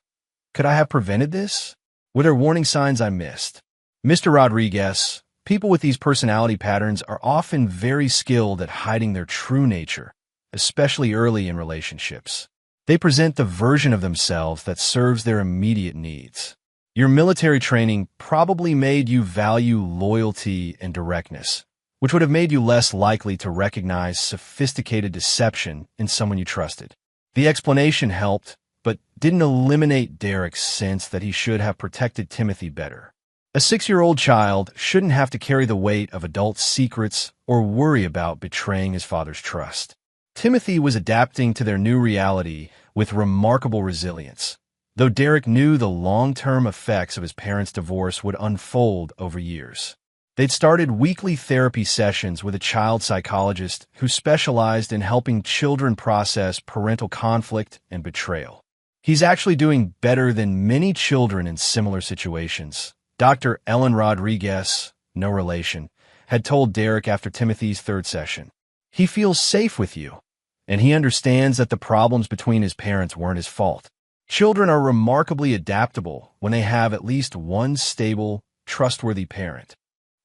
Could I have prevented this? Were there warning signs I missed? Mr. Rodriguez, people with these personality patterns are often very skilled at hiding their true nature, especially early in relationships. They present the version of themselves that serves their immediate needs. Your military training probably made you value loyalty and directness, which would have made you less likely to recognize sophisticated deception in someone you trusted. The explanation helped, but didn't eliminate Derek's sense that he should have protected Timothy better. A 6-year-old child shouldn't have to carry the weight of adult secrets or worry about betraying his father's trust. Timothy was adapting to their new reality with remarkable resilience, though Derek knew the long-term effects of his parents' divorce would unfold over years. They'd started weekly therapy sessions with a child psychologist who specialized in helping children process parental conflict and betrayal. "He's actually doing better than many children in similar situations," Dr. Ellen Rodriguez, no relation, had told Derek after Timothy's third session. "He feels safe with you, and he understands that the problems between his parents weren't his fault. Children are remarkably adaptable when they have at least one stable, trustworthy parent."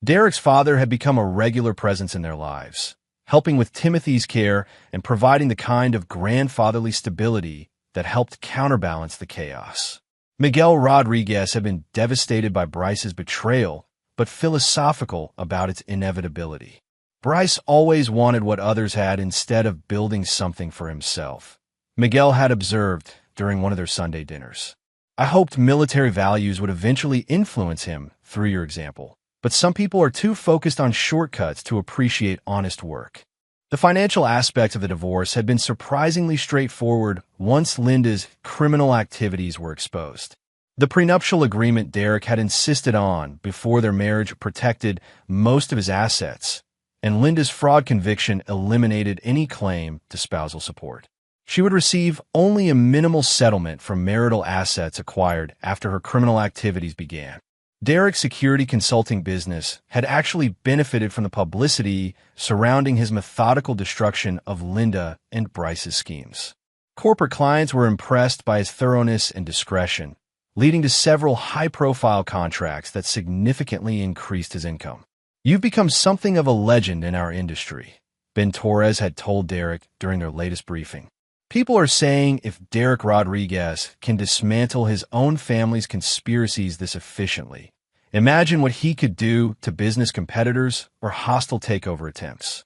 Derek's father had become a regular presence in their lives, helping with Timothy's care and providing the kind of grandfatherly stability that helped counterbalance the chaos. Miguel Rodriguez had been devastated by Bryce's betrayal, but philosophical about its inevitability. Bryce always wanted what others had instead of building something for himself. Miguel had observed during one of their Sunday dinners, "I hoped military values would eventually influence him through your example, but some people are too focused on shortcuts to appreciate honest work." The financial aspects of the divorce had been surprisingly straightforward once Linda's criminal activities were exposed. The prenuptial agreement Derek had insisted on before their marriage protected most of his assets, and Linda's fraud conviction eliminated any claim to spousal support. She would receive only a minimal settlement from marital assets acquired after her criminal activities began. Derek's security consulting business had actually benefited from the publicity surrounding his methodical destruction of Linda and Bryce's schemes. Corporate clients were impressed by his thoroughness and discretion, leading to several high-profile contracts that significantly increased his income. "You've become something of a legend in our industry," Ben Torres had told Derek during their latest briefing. "People are saying if Derek Rodriguez can dismantle his own family's conspiracies this efficiently, imagine what he could do to business competitors or hostile takeover attempts."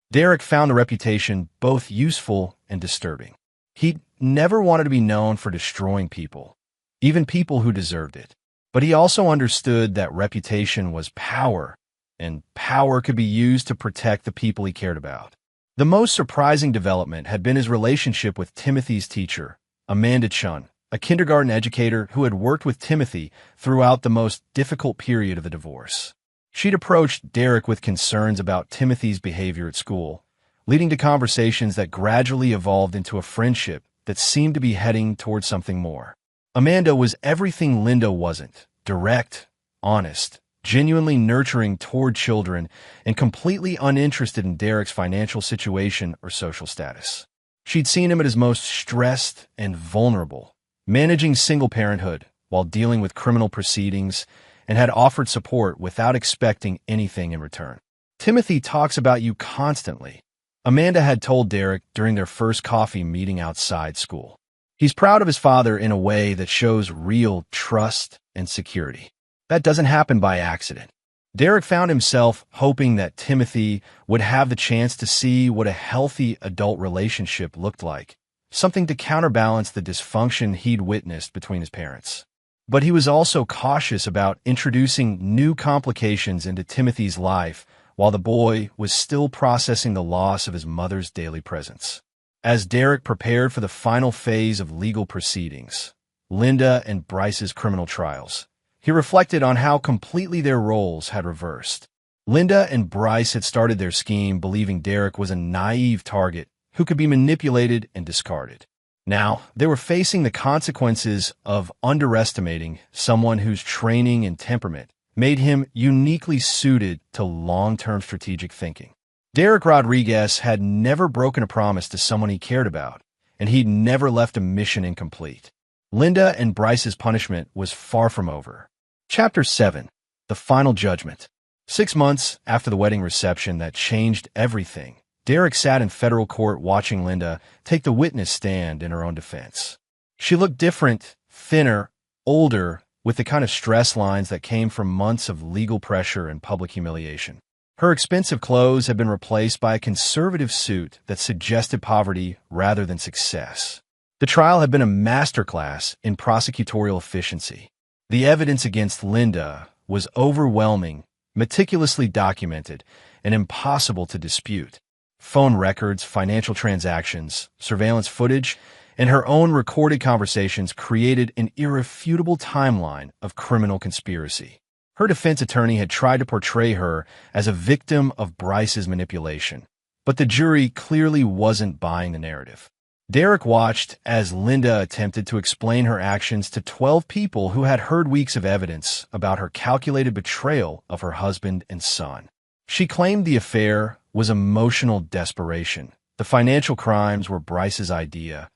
Derek found the reputation both useful and disturbing. He never wanted to be known for destroying people, even people who deserved it. But he also understood that reputation was power, and power could be used to protect the people he cared about. The most surprising development had been his relationship with Timothy's teacher, Amanda Chun, a kindergarten educator who had worked with Timothy throughout the most difficult period of the divorce. She'd approached Derek with concerns about Timothy's behavior at school, leading to conversations that gradually evolved into a friendship that seemed to be heading toward something more. Amanda was everything Linda wasn't: direct, honest, genuinely nurturing toward children, and completely uninterested in Derek's financial situation or social status. She'd seen him at his most stressed and vulnerable, managing single parenthood while dealing with criminal proceedings, and had offered support without expecting anything in return. "Timothy talks about you constantly," Amanda had told Derek during their first coffee meeting outside school. "He's proud of his father in a way that shows real trust and security. That doesn't happen by accident." Derek found himself hoping that Timothy would have the chance to see what a healthy adult relationship looked like, something to counterbalance the dysfunction he'd witnessed between his parents. But he was also cautious about introducing new complications into Timothy's life while the boy was still processing the loss of his mother's daily presence. As Derek prepared for the final phase of legal proceedings, Linda and Bryce's criminal trials, he reflected on how completely their roles had reversed. Linda and Bryce had started their scheme believing Derek was a naive target who could be manipulated and discarded. Now, they were facing the consequences of underestimating someone whose training and temperament made him uniquely suited to long-term strategic thinking. Derek Rodriguez had never broken a promise to someone he cared about, and he'd never left a mission incomplete. Linda and Bryce's punishment was far from over. Chapter 7. The Final Judgment. 6 months after the wedding reception that changed everything, Derek sat in federal court watching Linda take the witness stand in her own defense. She looked different, thinner, older, with the kind of stress lines that came from months of legal pressure and public humiliation. Her expensive clothes had been replaced by a conservative suit that suggested poverty rather than success. The trial had been a masterclass in prosecutorial efficiency. The evidence against Linda was overwhelming, meticulously documented, and impossible to dispute. Phone records, financial transactions, surveillance footage, and her own recorded conversations created an irrefutable timeline of criminal conspiracy. Her defense attorney had tried to portray her as a victim of Bryce's manipulation, but the jury clearly wasn't buying the narrative. Derek watched as Linda attempted to explain her actions to 12 people who had heard weeks of evidence about her calculated betrayal of her husband and son. She claimed the affair was emotional desperation, the financial crimes were Bryce's idea,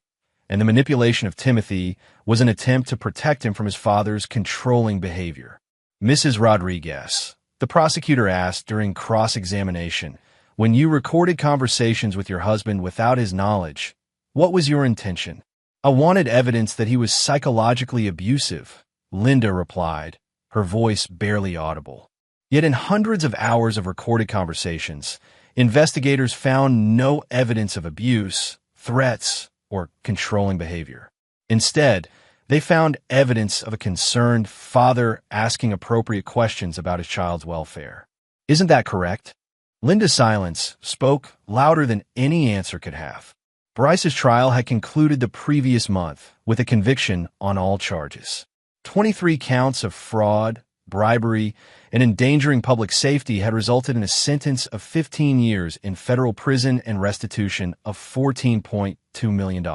and the manipulation of Timothy was an attempt to protect him from his father's controlling behavior. Mrs. Rodriguez, the prosecutor asked during cross-examination, when you recorded conversations with your husband without his knowledge, what was your intention? I wanted evidence that he was psychologically abusive, Linda replied, her voice barely audible. Yet in hundreds of hours of recorded conversations, investigators found no evidence of abuse, threats, or controlling behavior. Instead, they found evidence of a concerned father asking appropriate questions about his child's welfare. Isn't that correct? Linda's silence spoke louder than any answer could have. Bryce's trial had concluded the previous month with a conviction on all charges. 23 counts of fraud, bribery, and endangering public safety had resulted in a sentence of 15 years in federal prison and restitution of $14.2 million.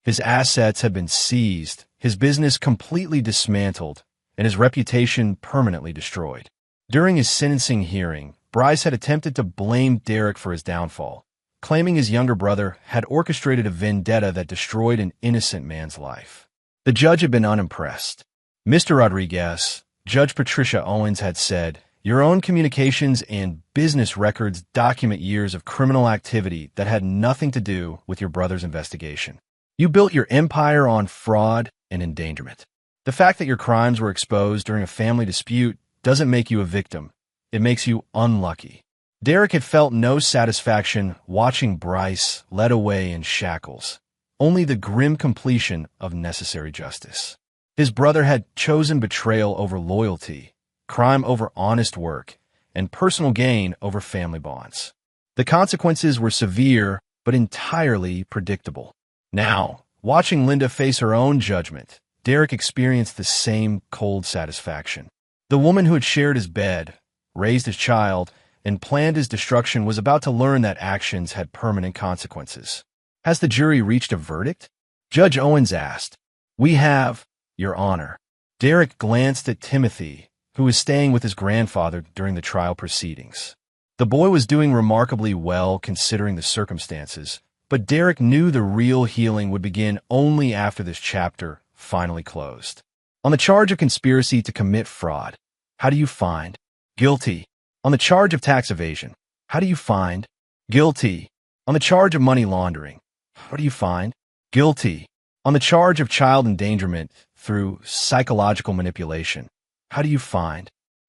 His assets had been seized, his business completely dismantled, and his reputation permanently destroyed. During his sentencing hearing, Bryce had attempted to blame Derek for his downfall, claiming his younger brother had orchestrated a vendetta that destroyed an innocent man's life. The judge had been unimpressed. Mr. Rodriguez, Judge Patricia Owens had said, your own communications and business records document years of criminal activity that had nothing to do with your brother's investigation. You built your empire on fraud and endangerment. The fact that your crimes were exposed during a family dispute doesn't make you a victim. It makes you unlucky. Derek had felt no satisfaction watching Bryce led away in shackles, only the grim completion of necessary justice. His brother had chosen betrayal over loyalty, crime over honest work, and personal gain over family bonds. The consequences were severe, but entirely predictable. Now, watching Linda face her own judgment, Derek experienced the same cold satisfaction. The woman who had shared his bed, raised his child, and planned his destruction was about to learn that actions had permanent consequences. Has the jury reached a verdict? Judge Owens asked. We have, Your Honor. Derek glanced at Timothy, who was staying with his grandfather during the trial proceedings. The boy was doing remarkably well considering the circumstances, but Derek knew the real healing would begin only after this chapter finally closed. On the charge of conspiracy to commit fraud, how do you find? Guilty. On the charge of tax evasion, how do you find? Guilty. On the charge of money laundering, how do you find? Guilty. On the charge of child endangerment through psychological manipulation, how do you find?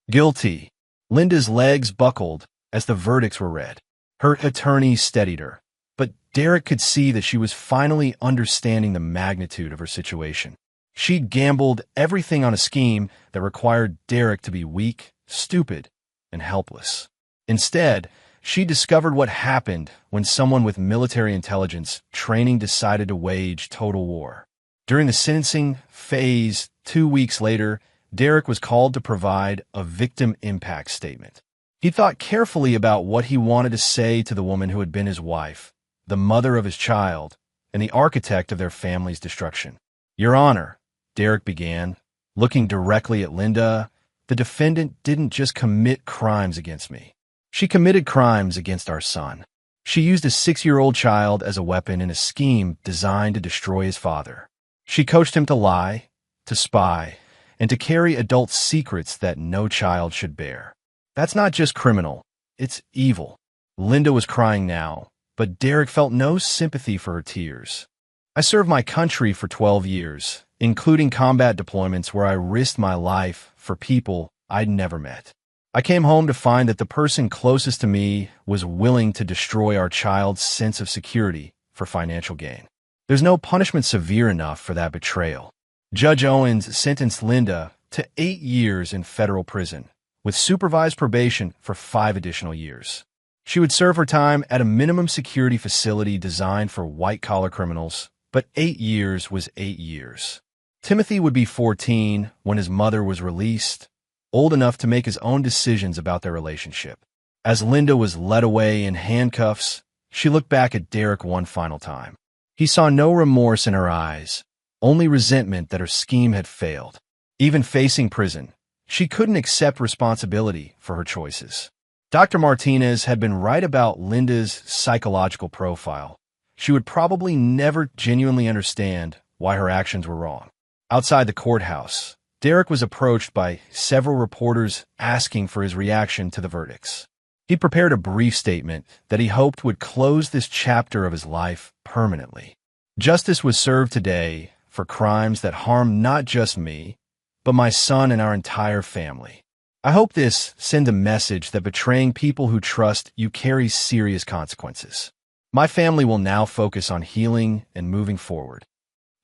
Guilty. Linda's legs buckled as the verdicts were read. Her attorney steadied her, but Derek could see that she was finally understanding the magnitude of her situation. She'd gambled everything on a scheme that required Derek to be weak, stupid, and helpless. Instead, she discovered what happened when someone with military intelligence training decided to wage total war. During the sentencing phase 2 weeks later, Derek was called to provide a victim impact statement. He thought carefully about what he wanted to say to the woman who had been his wife, the mother of his child, and the architect of their family's destruction. Your Honor, Derek began, looking directly at Linda, the defendant didn't just commit crimes against me. She committed crimes against our son. She used a 6-year-old child as a weapon in a scheme designed to destroy his father. She coached him to lie, to spy, and to carry adult secrets that no child should bear. That's not just criminal, it's evil. Linda was crying now, but Derek felt no sympathy for her tears. I served my country for 12 years, including combat deployments where I risked my life for people I'd never met. I came home to find that the person closest to me was willing to destroy our child's sense of security for financial gain. There's no punishment severe enough for that betrayal. Judge Owens sentenced Linda to 8 years in federal prison, with supervised probation for 5 additional years. She would serve her time at a minimum security facility designed for white-collar criminals, but 8 years was 8 years. Timothy would be 14 when his mother was released, old enough to make his own decisions about their relationship. As Linda was led away in handcuffs, she looked back at Derek one final time. He saw no remorse in her eyes, only resentment that her scheme had failed. Even facing prison, she couldn't accept responsibility for her choices. Dr. Martinez had been right about Linda's psychological profile. She would probably never genuinely understand why her actions were wrong. Outside the courthouse, Derek was approached by several reporters asking for his reaction to the verdicts. He prepared a brief statement that he hoped would close this chapter of his life permanently. Justice was served today for crimes that harmed not just me, but my son and our entire family. I hope this sends a message that betraying people who trust you carries serious consequences. My family will now focus on healing and moving forward.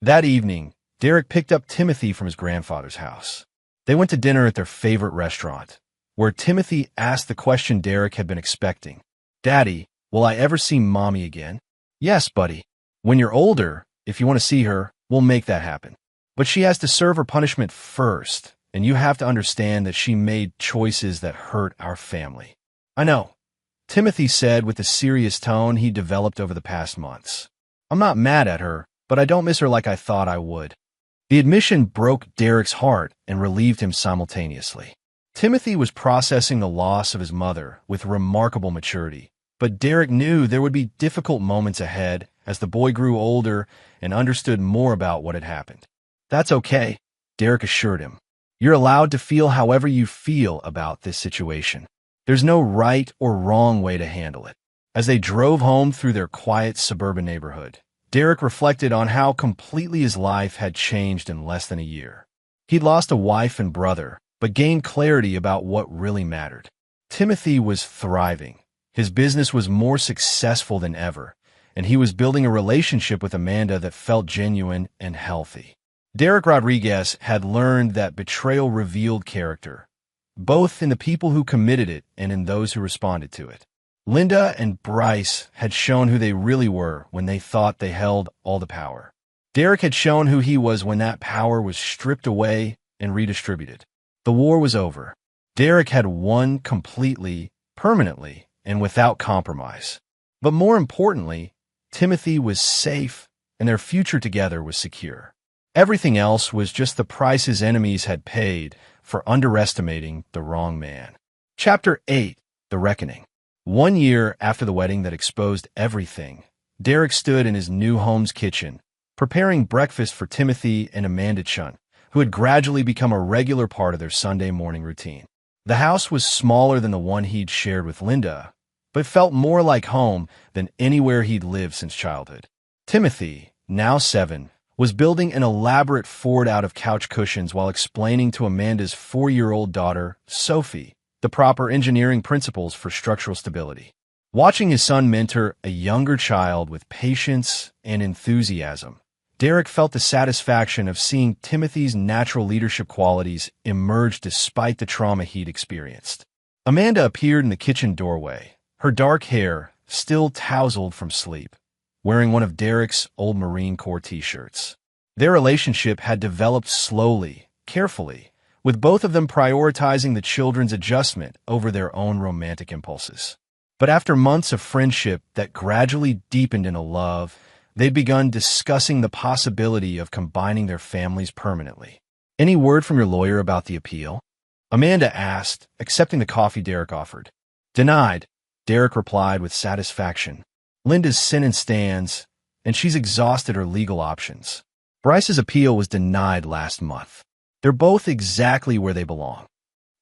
That evening, Derek picked up Timothy from his grandfather's house. They went to dinner at their favorite restaurant, where Timothy asked the question Derek had been expecting. "Daddy, will I ever see Mommy again?" "Yes, buddy. When you're older, if you want to see her, we'll make that happen. But she has to serve her punishment first, and you have to understand that she made choices that hurt our family." "I know," Timothy said with the serious tone he developed over the past months. "I'm not mad at her, but I don't miss her like I thought I would." The admission broke Derek's heart and relieved him simultaneously. Timothy was processing the loss of his mother with remarkable maturity, but Derek knew there would be difficult moments ahead as the boy grew older and understood more about what had happened. "That's okay," Derek assured him. "You're allowed to feel however you feel about this situation. There's no right or wrong way to handle it." As they drove home through their quiet suburban neighborhood, Derek reflected on how completely his life had changed in less than a year. He'd lost a wife and brother, but gained clarity about what really mattered. Timothy was thriving. His business was more successful than ever, and he was building a relationship with Amanda that felt genuine and healthy. Derek Rodriguez had learned that betrayal revealed character, both in the people who committed it and in those who responded to it. Linda and Bryce had shown who they really were when they thought they held all the power. Derek had shown who he was when that power was stripped away and redistributed. The war was over. Derek had won completely, permanently, and without compromise. But more importantly, Timothy was safe, and their future together was secure. Everything else was just the price his enemies had paid for underestimating the wrong man. Chapter 8: The Reckoning. 1 year after the wedding that exposed everything, Derek stood in his new home's kitchen, preparing breakfast for Timothy and Amanda Chun, who had gradually become a regular part of their Sunday morning routine. The house was smaller than the one he'd shared with Linda, but felt more like home than anywhere he'd lived since childhood. Timothy, now 7, was building an elaborate fort out of couch cushions while explaining to Amanda's 4-year-old daughter, Sophie, the proper engineering principles for structural stability. Watching his son mentor a younger child with patience and enthusiasm, Derek felt the satisfaction of seeing Timothy's natural leadership qualities emerge despite the trauma he'd experienced. Amanda appeared in the kitchen doorway, her dark hair still tousled from sleep, wearing one of Derek's old Marine Corps t-shirts. Their relationship had developed slowly, carefully, with both of them prioritizing the children's adjustment over their own romantic impulses. But after months of friendship that gradually deepened into love, they'd begun discussing the possibility of combining their families permanently. "Any word from your lawyer about the appeal?" Amanda asked, accepting the coffee Derek offered. "Denied," Derek replied with satisfaction. "Linda's sentence stands, and she's exhausted her legal options. Bryce's appeal was denied last month. They're both exactly where they belong."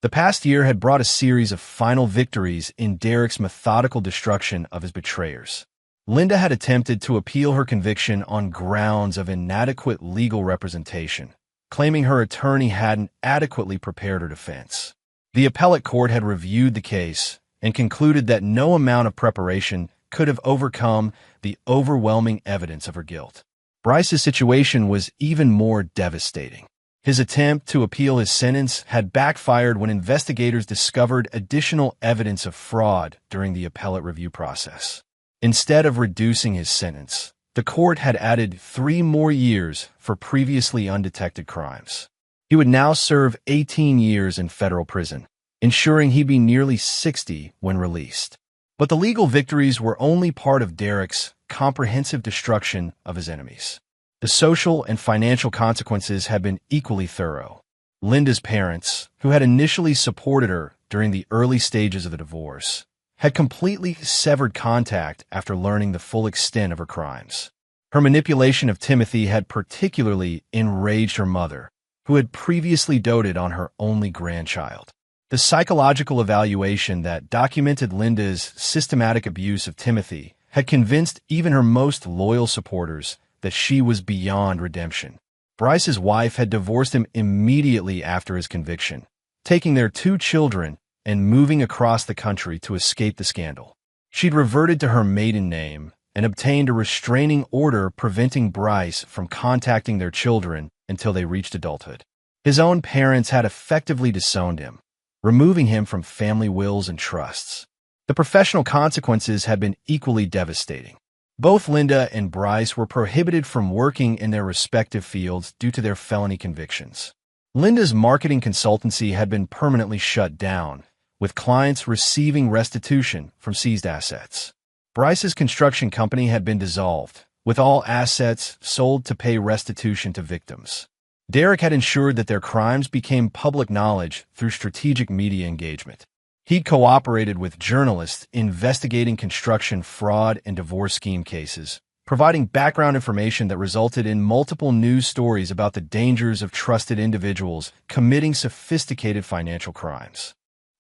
The past year had brought a series of final victories in Derek's methodical destruction of his betrayers. Linda had attempted to appeal her conviction on grounds of inadequate legal representation, claiming her attorney hadn't adequately prepared her defense. The appellate court had reviewed the case and concluded that no amount of preparation could have overcome the overwhelming evidence of her guilt. Bryce's situation was even more devastating. His attempt to appeal his sentence had backfired when investigators discovered additional evidence of fraud during the appellate review process. Instead of reducing his sentence, the court had added 3 more years for previously undetected crimes. He would now serve 18 years in federal prison, ensuring he'd be nearly 60 when released. But the legal victories were only part of Derek's comprehensive destruction of his enemies. The social and financial consequences had been equally thorough. Linda's parents, who had initially supported her during the early stages of the divorce, had completely severed contact after learning the full extent of her crimes. Her manipulation of Timothy had particularly enraged her mother, who had previously doted on her only grandchild. The psychological evaluation that documented Linda's systematic abuse of Timothy had convinced even her most loyal supporters that she was beyond redemption. Bryce's wife had divorced him immediately after his conviction, taking their 2 children and moving across the country to escape the scandal. She'd reverted to her maiden name and obtained a restraining order preventing Bryce from contacting their children until they reached adulthood. His own parents had effectively disowned him, removing him from family wills and trusts. The professional consequences had been equally devastating. Both Linda and Bryce were prohibited from working in their respective fields due to their felony convictions. Linda's marketing consultancy had been permanently shut down, with clients receiving restitution from seized assets. Bryce's construction company had been dissolved, with all assets sold to pay restitution to victims. Derek had ensured that their crimes became public knowledge through strategic media engagement. He'd cooperated with journalists investigating construction fraud and divorce scheme cases, providing background information that resulted in multiple news stories about the dangers of trusted individuals committing sophisticated financial crimes.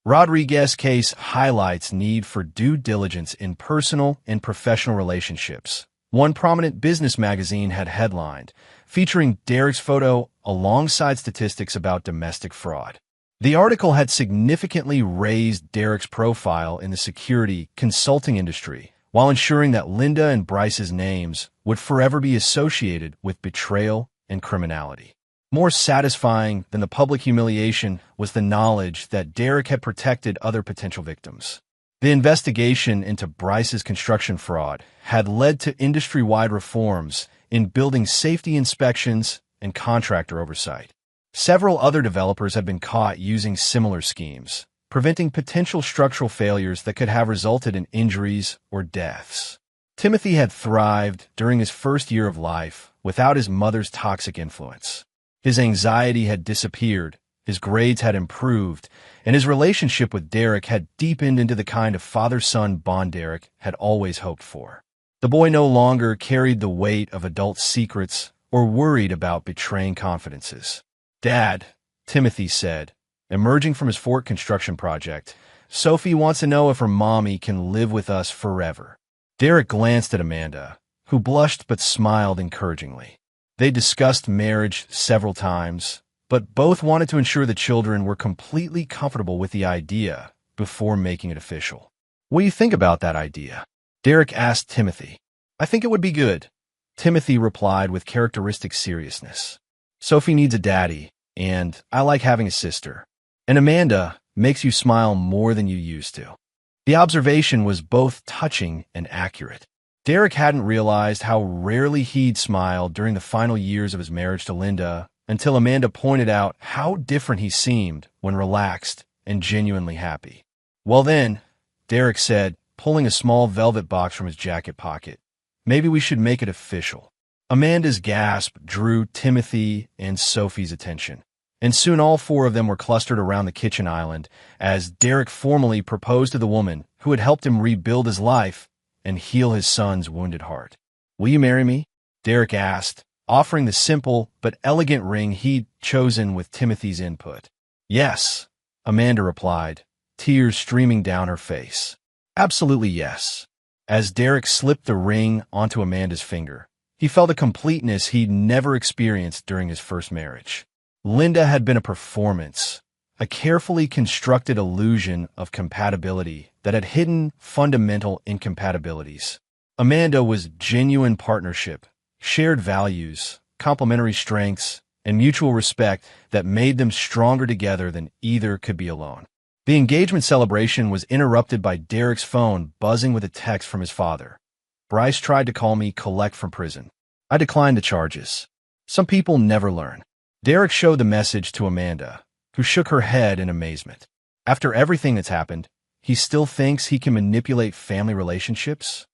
Rodriguez's case highlights need for due diligence in personal and professional relationships. One prominent business magazine had headlined, featuring Derek's photo alongside statistics about domestic fraud. The article had significantly raised Derek's profile in the security consulting industry, while ensuring that Linda and Bryce's names would forever be associated with betrayal and criminality. More satisfying than the public humiliation was the knowledge that Derek had protected other potential victims. The investigation into Bryce's construction fraud had led to industry-wide reforms in building safety inspections and contractor oversight. Several other developers have been caught using similar schemes, preventing potential structural failures that could have resulted in injuries or deaths. Timothy had thrived during his first year of life without his mother's toxic influence. His anxiety had disappeared, his grades had improved, and his relationship with Derek had deepened into the kind of father-son bond Derek had always hoped for. The boy no longer carried the weight of adult secrets or worried about betraying confidences. "Dad," Timothy said, emerging from his fort construction project, "Sophie wants to know if her mommy can live with us forever." Derek glanced at Amanda, who blushed but smiled encouragingly. They discussed marriage several times, but both wanted to ensure the children were completely comfortable with the idea before making it official. "What do you think about that idea?" Derek asked Timothy. "I think it would be good," Timothy replied with characteristic seriousness. "Sophie needs a daddy, and I like having a sister. And Amanda makes you smile more than you used to." The observation was both touching and accurate. Derek hadn't realized how rarely he'd smiled during the final years of his marriage to Linda until Amanda pointed out how different he seemed when relaxed and genuinely happy. "Well then," Derek said, pulling a small velvet box from his jacket pocket, "maybe we should make it official." Amanda's gasp drew Timothy and Sophie's attention, and soon all 4 of them were clustered around the kitchen island as Derek formally proposed to the woman who had helped him rebuild his life and heal his son's wounded heart. "Will you marry me?" Derek asked, offering the simple but elegant ring he'd chosen with Timothy's input. "Yes," Amanda replied, tears streaming down her face. "Absolutely yes." As Derek slipped the ring onto Amanda's finger, he felt a completeness he'd never experienced during his first marriage. Linda had been a performance, a carefully constructed illusion of compatibility that had hidden fundamental incompatibilities. Amanda was genuine partnership, shared values, complementary strengths, and mutual respect that made them stronger together than either could be alone. The engagement celebration was interrupted by Derek's phone buzzing with a text from his father. Bryce tried to call me collect from prison. I declined the charges. Some people never learn. Derek showed the message to Amanda, who shook her head in amazement. After everything that's happened, he still thinks he can manipulate family relationships?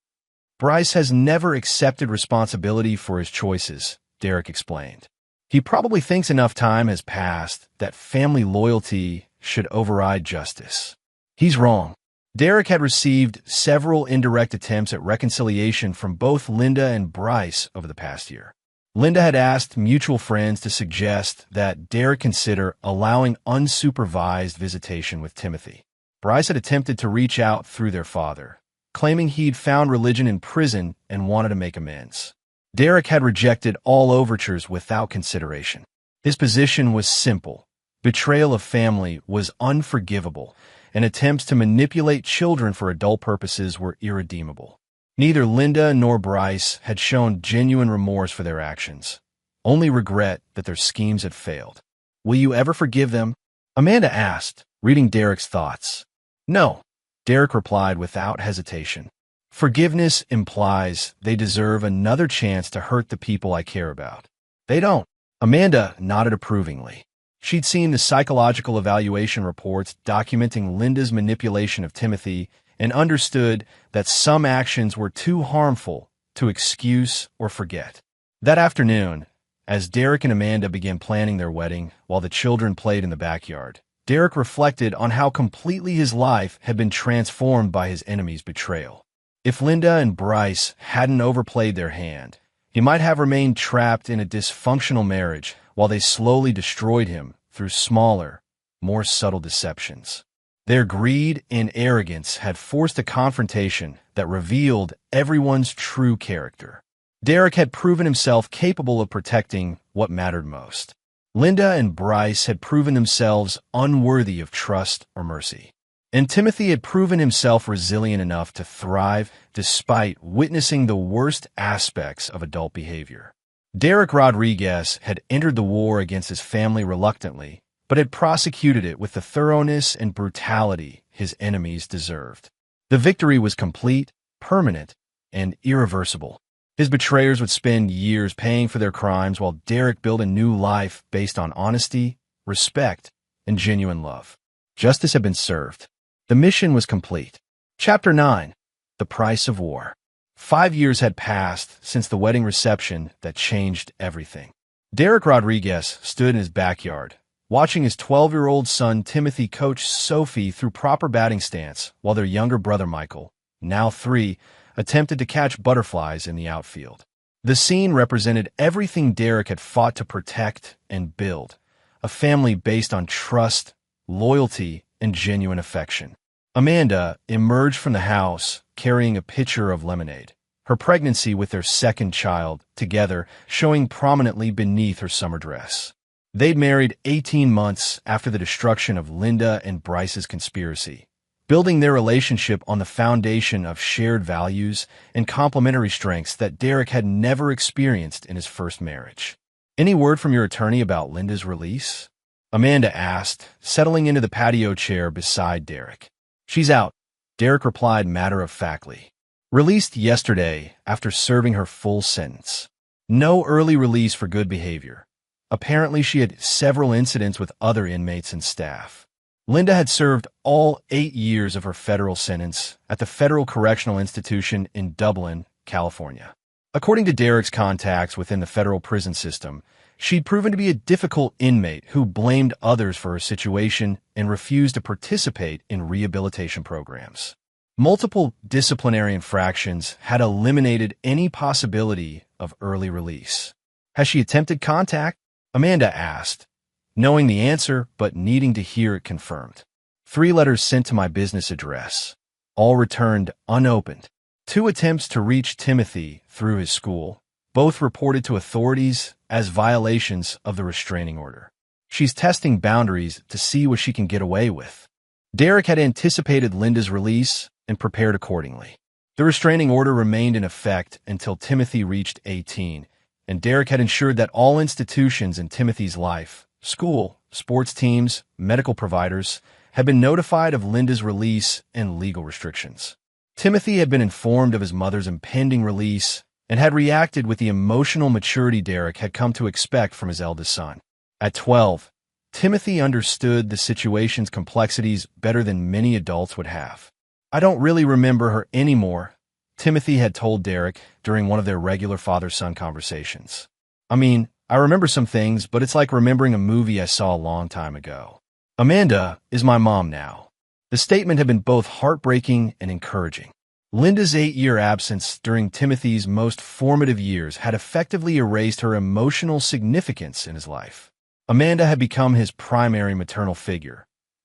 Bryce has never accepted responsibility for his choices, Derek explained. He probably thinks enough time has passed that family loyalty should override justice. He's wrong. Derek had received several indirect attempts at reconciliation from both Linda and Bryce over the past year. Linda had asked mutual friends to suggest that Derek consider allowing unsupervised visitation with Timothy. Bryce had attempted to reach out through their father, claiming he'd found religion in prison and wanted to make amends. Derek had rejected all overtures without consideration. His position was simple. Betrayal of family was unforgivable, and attempts to manipulate children for adult purposes were irredeemable. Neither Linda nor Bryce had shown genuine remorse for their actions, only regret that their schemes had failed. "Will you ever forgive them?" Amanda asked, reading Derek's thoughts. "No," Derek replied without hesitation. "Forgiveness implies they deserve another chance to hurt the people I care about. They don't." Amanda nodded approvingly. She'd seen the psychological evaluation reports documenting Linda's manipulation of Timothy and understood that some actions were too harmful to excuse or forget. That afternoon, as Derek and Amanda began planning their wedding while the children played in the backyard, Derek reflected on how completely his life had been transformed by his enemy's betrayal. If Linda and Bryce hadn't overplayed their hand, he might have remained trapped in a dysfunctional marriage while they slowly destroyed him through smaller, more subtle deceptions. Their greed and arrogance had forced a confrontation that revealed everyone's true character. Derek had proven himself capable of protecting what mattered most. Linda and Bryce had proven themselves unworthy of trust or mercy. And Timothy had proven himself resilient enough to thrive despite witnessing the worst aspects of adult behavior. Derek Rodriguez had entered the war against his family reluctantly, but had prosecuted it with the thoroughness and brutality his enemies deserved. The victory was complete, permanent, and irreversible. His betrayers would spend years paying for their crimes while Derek built a new life based on honesty, respect, and genuine love. Justice had been served. The mission was complete. Chapter 9. The Price of War. 5 years had passed since the wedding reception that changed everything. Derek Rodriguez stood in his backyard, watching his 12-year-old son Timothy coach Sophie through proper batting stance while their younger brother Michael, now 3, attempted to catch butterflies in the outfield. The scene represented everything Derek had fought to protect and build, a family based on trust, loyalty, and genuine affection. Amanda emerged from the house carrying a pitcher of lemonade, her pregnancy with their second child together showing prominently beneath her summer dress. They'd married 18 months after the destruction of Linda and Bryce's conspiracy, building their relationship on the foundation of shared values and complementary strengths that Derek had never experienced in his first marriage. "Any word from your attorney about Linda's release?" Amanda asked, settling into the patio chair beside Derek. "She's out," Derek replied matter-of-factly. "Released yesterday after serving her full sentence. No early release for good behavior. Apparently she had several incidents with other inmates and staff." Linda had served all 8 years of her federal sentence at the Federal Correctional Institution in Dublin, California. According to Derek's contacts within the federal prison system, she'd proven to be a difficult inmate who blamed others for her situation and refused to participate in rehabilitation programs. Multiple disciplinary infractions had eliminated any possibility of early release. "Has she attempted contact?" Amanda asked, knowing the answer but needing to hear it confirmed. 3 letters sent to my business address, all returned unopened. 2 attempts to reach Timothy through his school, both reported to authorities as violations of the restraining order. She's testing boundaries to see what she can get away with. Derek had anticipated Linda's release and prepared accordingly. The restraining order remained in effect until Timothy reached 18, and Derek had ensured that all institutions in Timothy's life, school, sports teams, medical providers, had been notified of Linda's release and legal restrictions. Timothy had been informed of his mother's impending release and had reacted with the emotional maturity Derek had come to expect from his eldest son. At 12, Timothy understood the situation's complexities better than many adults would have. "I don't really remember her anymore," Timothy had told Derek during one of their regular father-son conversations. "I mean, I remember some things, but it's like remembering a movie I saw a long time ago. Amanda is my mom now." The statement had been both heartbreaking and encouraging. Linda's 8-year absence during Timothy's most formative years had effectively erased her emotional significance in his life. Amanda had become his primary maternal figure,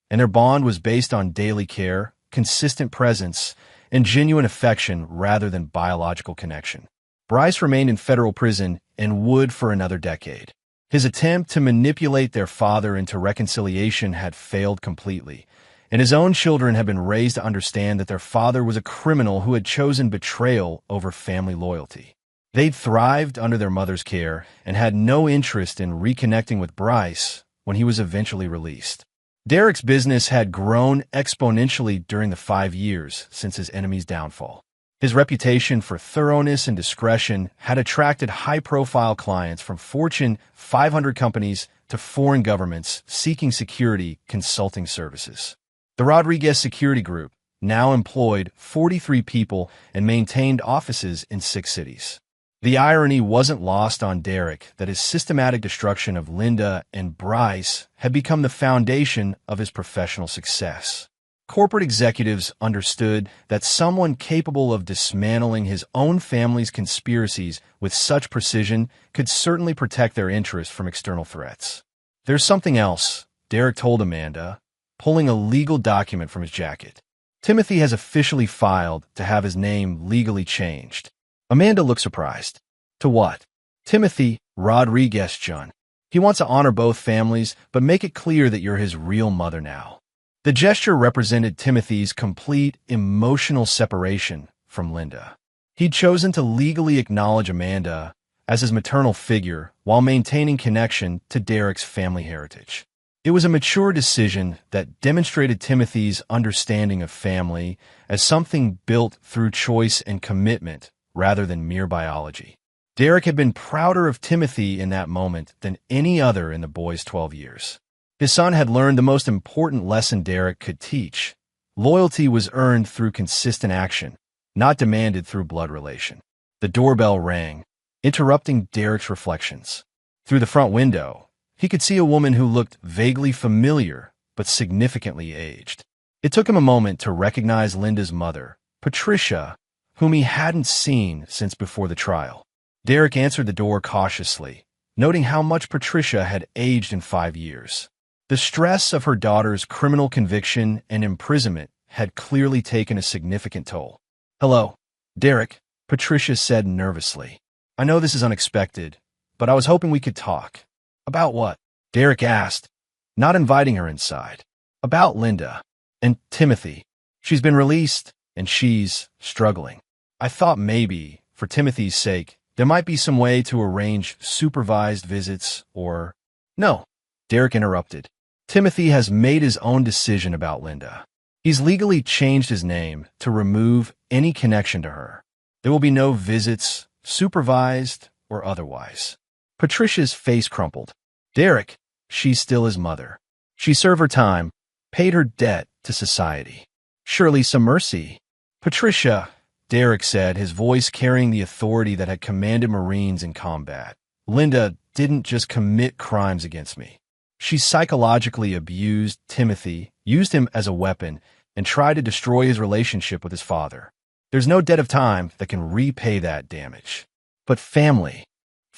and their bond was based on daily care, consistent presence, and genuine affection rather than biological connection. Bryce remained in federal prison and would for another decade. His attempt to manipulate their father into reconciliation had failed completely, and his own children had been raised to understand that their father was a criminal who had chosen betrayal over family loyalty. They'd thrived under their mother's care and had no interest in reconnecting with Bryce when he was eventually released. Derek's business had grown exponentially during the 5 years since his enemy's downfall. His reputation for thoroughness and discretion had attracted high-profile clients from Fortune 500 companies to foreign governments seeking security consulting services. The Rodriguez Security Group now employed 43 people and maintained offices in 6 cities. The irony wasn't lost on Derek that his systematic destruction of Linda and Bryce had become the foundation of his professional success. Corporate executives understood that someone capable of dismantling his own family's conspiracies with such precision could certainly protect their interests from external threats. "There's something else," Derek told Amanda, pulling a legal document from his jacket. "Timothy has officially filed to have his name legally changed." Amanda looked surprised. "To what?" "Timothy Rodriguez, John. He wants to honor both families, but make it clear that you're his real mother now." The gesture represented Timothy's complete emotional separation from Linda. He'd chosen to legally acknowledge Amanda as his maternal figure while maintaining connection to Derek's family heritage. It was a mature decision that demonstrated Timothy's understanding of family as something built through choice and commitment rather than mere biology. Derek had been prouder of Timothy in that moment than any other in the boy's 12 years. His son had learned the most important lesson Derek could teach. Loyalty was earned through consistent action, not demanded through blood relation. The doorbell rang, interrupting Derek's reflections. Through the front window, he could see a woman who looked vaguely familiar but significantly aged. It took him a moment to recognize Linda's mother, Patricia, whom he hadn't seen since before the trial. Derek answered the door cautiously, noting how much Patricia had aged in 5 years. The stress of her daughter's criminal conviction and imprisonment had clearly taken a significant toll. "Hello, Derek," Patricia said nervously. "I know this is unexpected, but I was hoping we could talk." "About what?" Derek asked, not inviting her inside. "About Linda and Timothy. She's been released, and she's struggling. I thought maybe, for Timothy's sake, there might be some way to arrange supervised visits or—" "No," Derek interrupted. "Timothy has made his own decision about Linda. He's legally changed his name to remove any connection to her. There will be no visits, supervised or otherwise." Patricia's face crumpled. "Derek, she's still his mother. She served her time, paid her debt to society. Surely some mercy." "Patricia," Derek said, his voice carrying the authority that had commanded Marines in combat, "Linda didn't just commit crimes against me. She psychologically abused Timothy, used him as a weapon, and tried to destroy his relationship with his father. There's no debt of time that can repay that damage. But family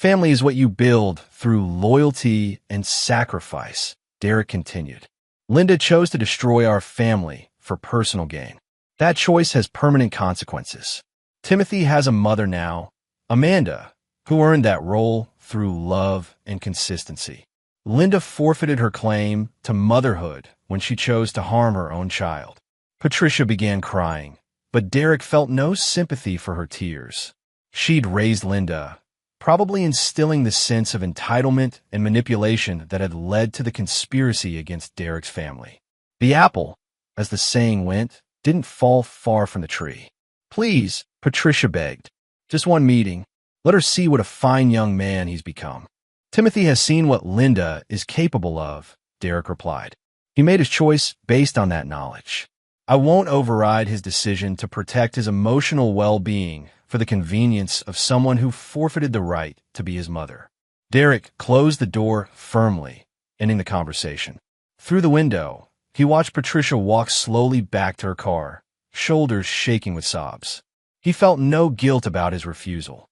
is what you build through loyalty and sacrifice," Derek continued. "Linda chose to destroy our family for personal gain. That choice has permanent consequences. Timothy has a mother now, Amanda, who earned that role through love and consistency. Linda forfeited her claim to motherhood when she chose to harm her own child." Patricia began crying, but Derek felt no sympathy for her tears. She'd raised Linda, probably instilling the sense of entitlement and manipulation that had led to the conspiracy against Derek's family. The apple, as the saying went, didn't fall far from the tree. "Please," Patricia begged. "Just one meeting. Let her see what a fine young man he's become." "Timothy has seen what Linda is capable of," Derek replied. "He made his choice based on that knowledge. I won't override his decision to protect his emotional well-being for the convenience of someone who forfeited the right to be his mother." Derek closed the door firmly, ending the conversation. Through the window, he watched Patricia walk slowly back to her car, shoulders shaking with sobs. He felt no guilt about his refusal,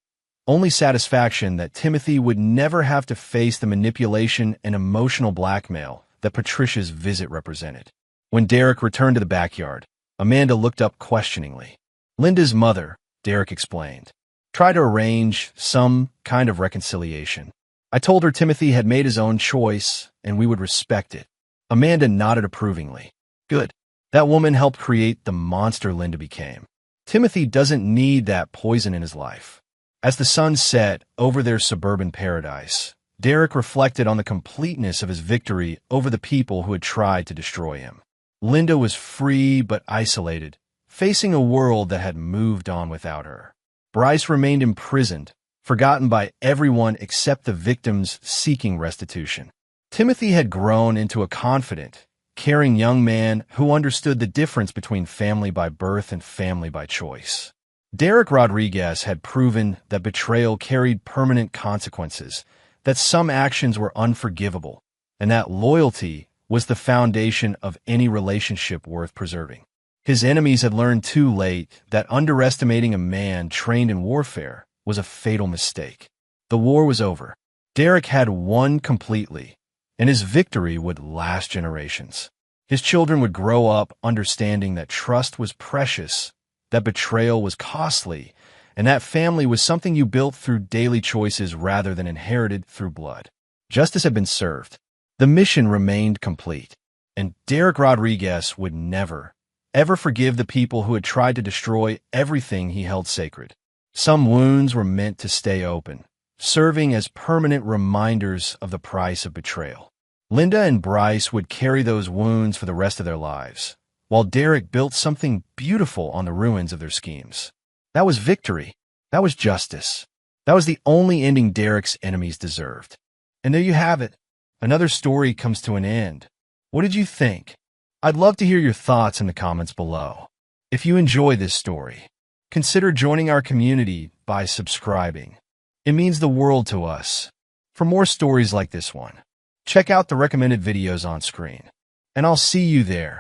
only satisfaction that Timothy would never have to face the manipulation and emotional blackmail that Patricia's visit represented. When Derek returned to the backyard, Amanda looked up questioningly. "Linda's mother," Derek explained, "tried to arrange some kind of reconciliation. I told her Timothy had made his own choice and we would respect it." Amanda nodded approvingly. "Good. That woman helped create the monster Linda became. Timothy doesn't need that poison in his life." As the sun set over their suburban paradise, Derek reflected on the completeness of his victory over the people who had tried to destroy him. Linda was free but isolated, facing a world that had moved on without her. Bryce remained imprisoned, forgotten by everyone except the victims seeking restitution. Timothy had grown into a confident, caring young man who understood the difference between family by birth and family by choice. Derek Rodriguez had proven that betrayal carried permanent consequences, that some actions were unforgivable, and that loyalty was the foundation of any relationship worth preserving. His enemies had learned too late that underestimating a man trained in warfare was a fatal mistake. The war was over. Derek had won completely, and his victory would last generations. His children would grow up understanding that trust was precious, that betrayal was costly, and that family was something you built through daily choices rather than inherited through blood. Justice had been served. The mission remained complete, and Derek Rodriguez would never, ever forgive the people who had tried to destroy everything he held sacred. Some wounds were meant to stay open, serving as permanent reminders of the price of betrayal. Linda and Bryce would carry those wounds for the rest of their lives, while Derek built something beautiful on the ruins of their schemes. That was victory. That was justice. That was the only ending Derek's enemies deserved. And there you have it. Another story comes to an end. What did you think? I'd love to hear your thoughts in the comments below. If you enjoy this story, consider joining our community by subscribing. It means the world to us. For more stories like this one, check out the recommended videos on screen, and I'll see you there.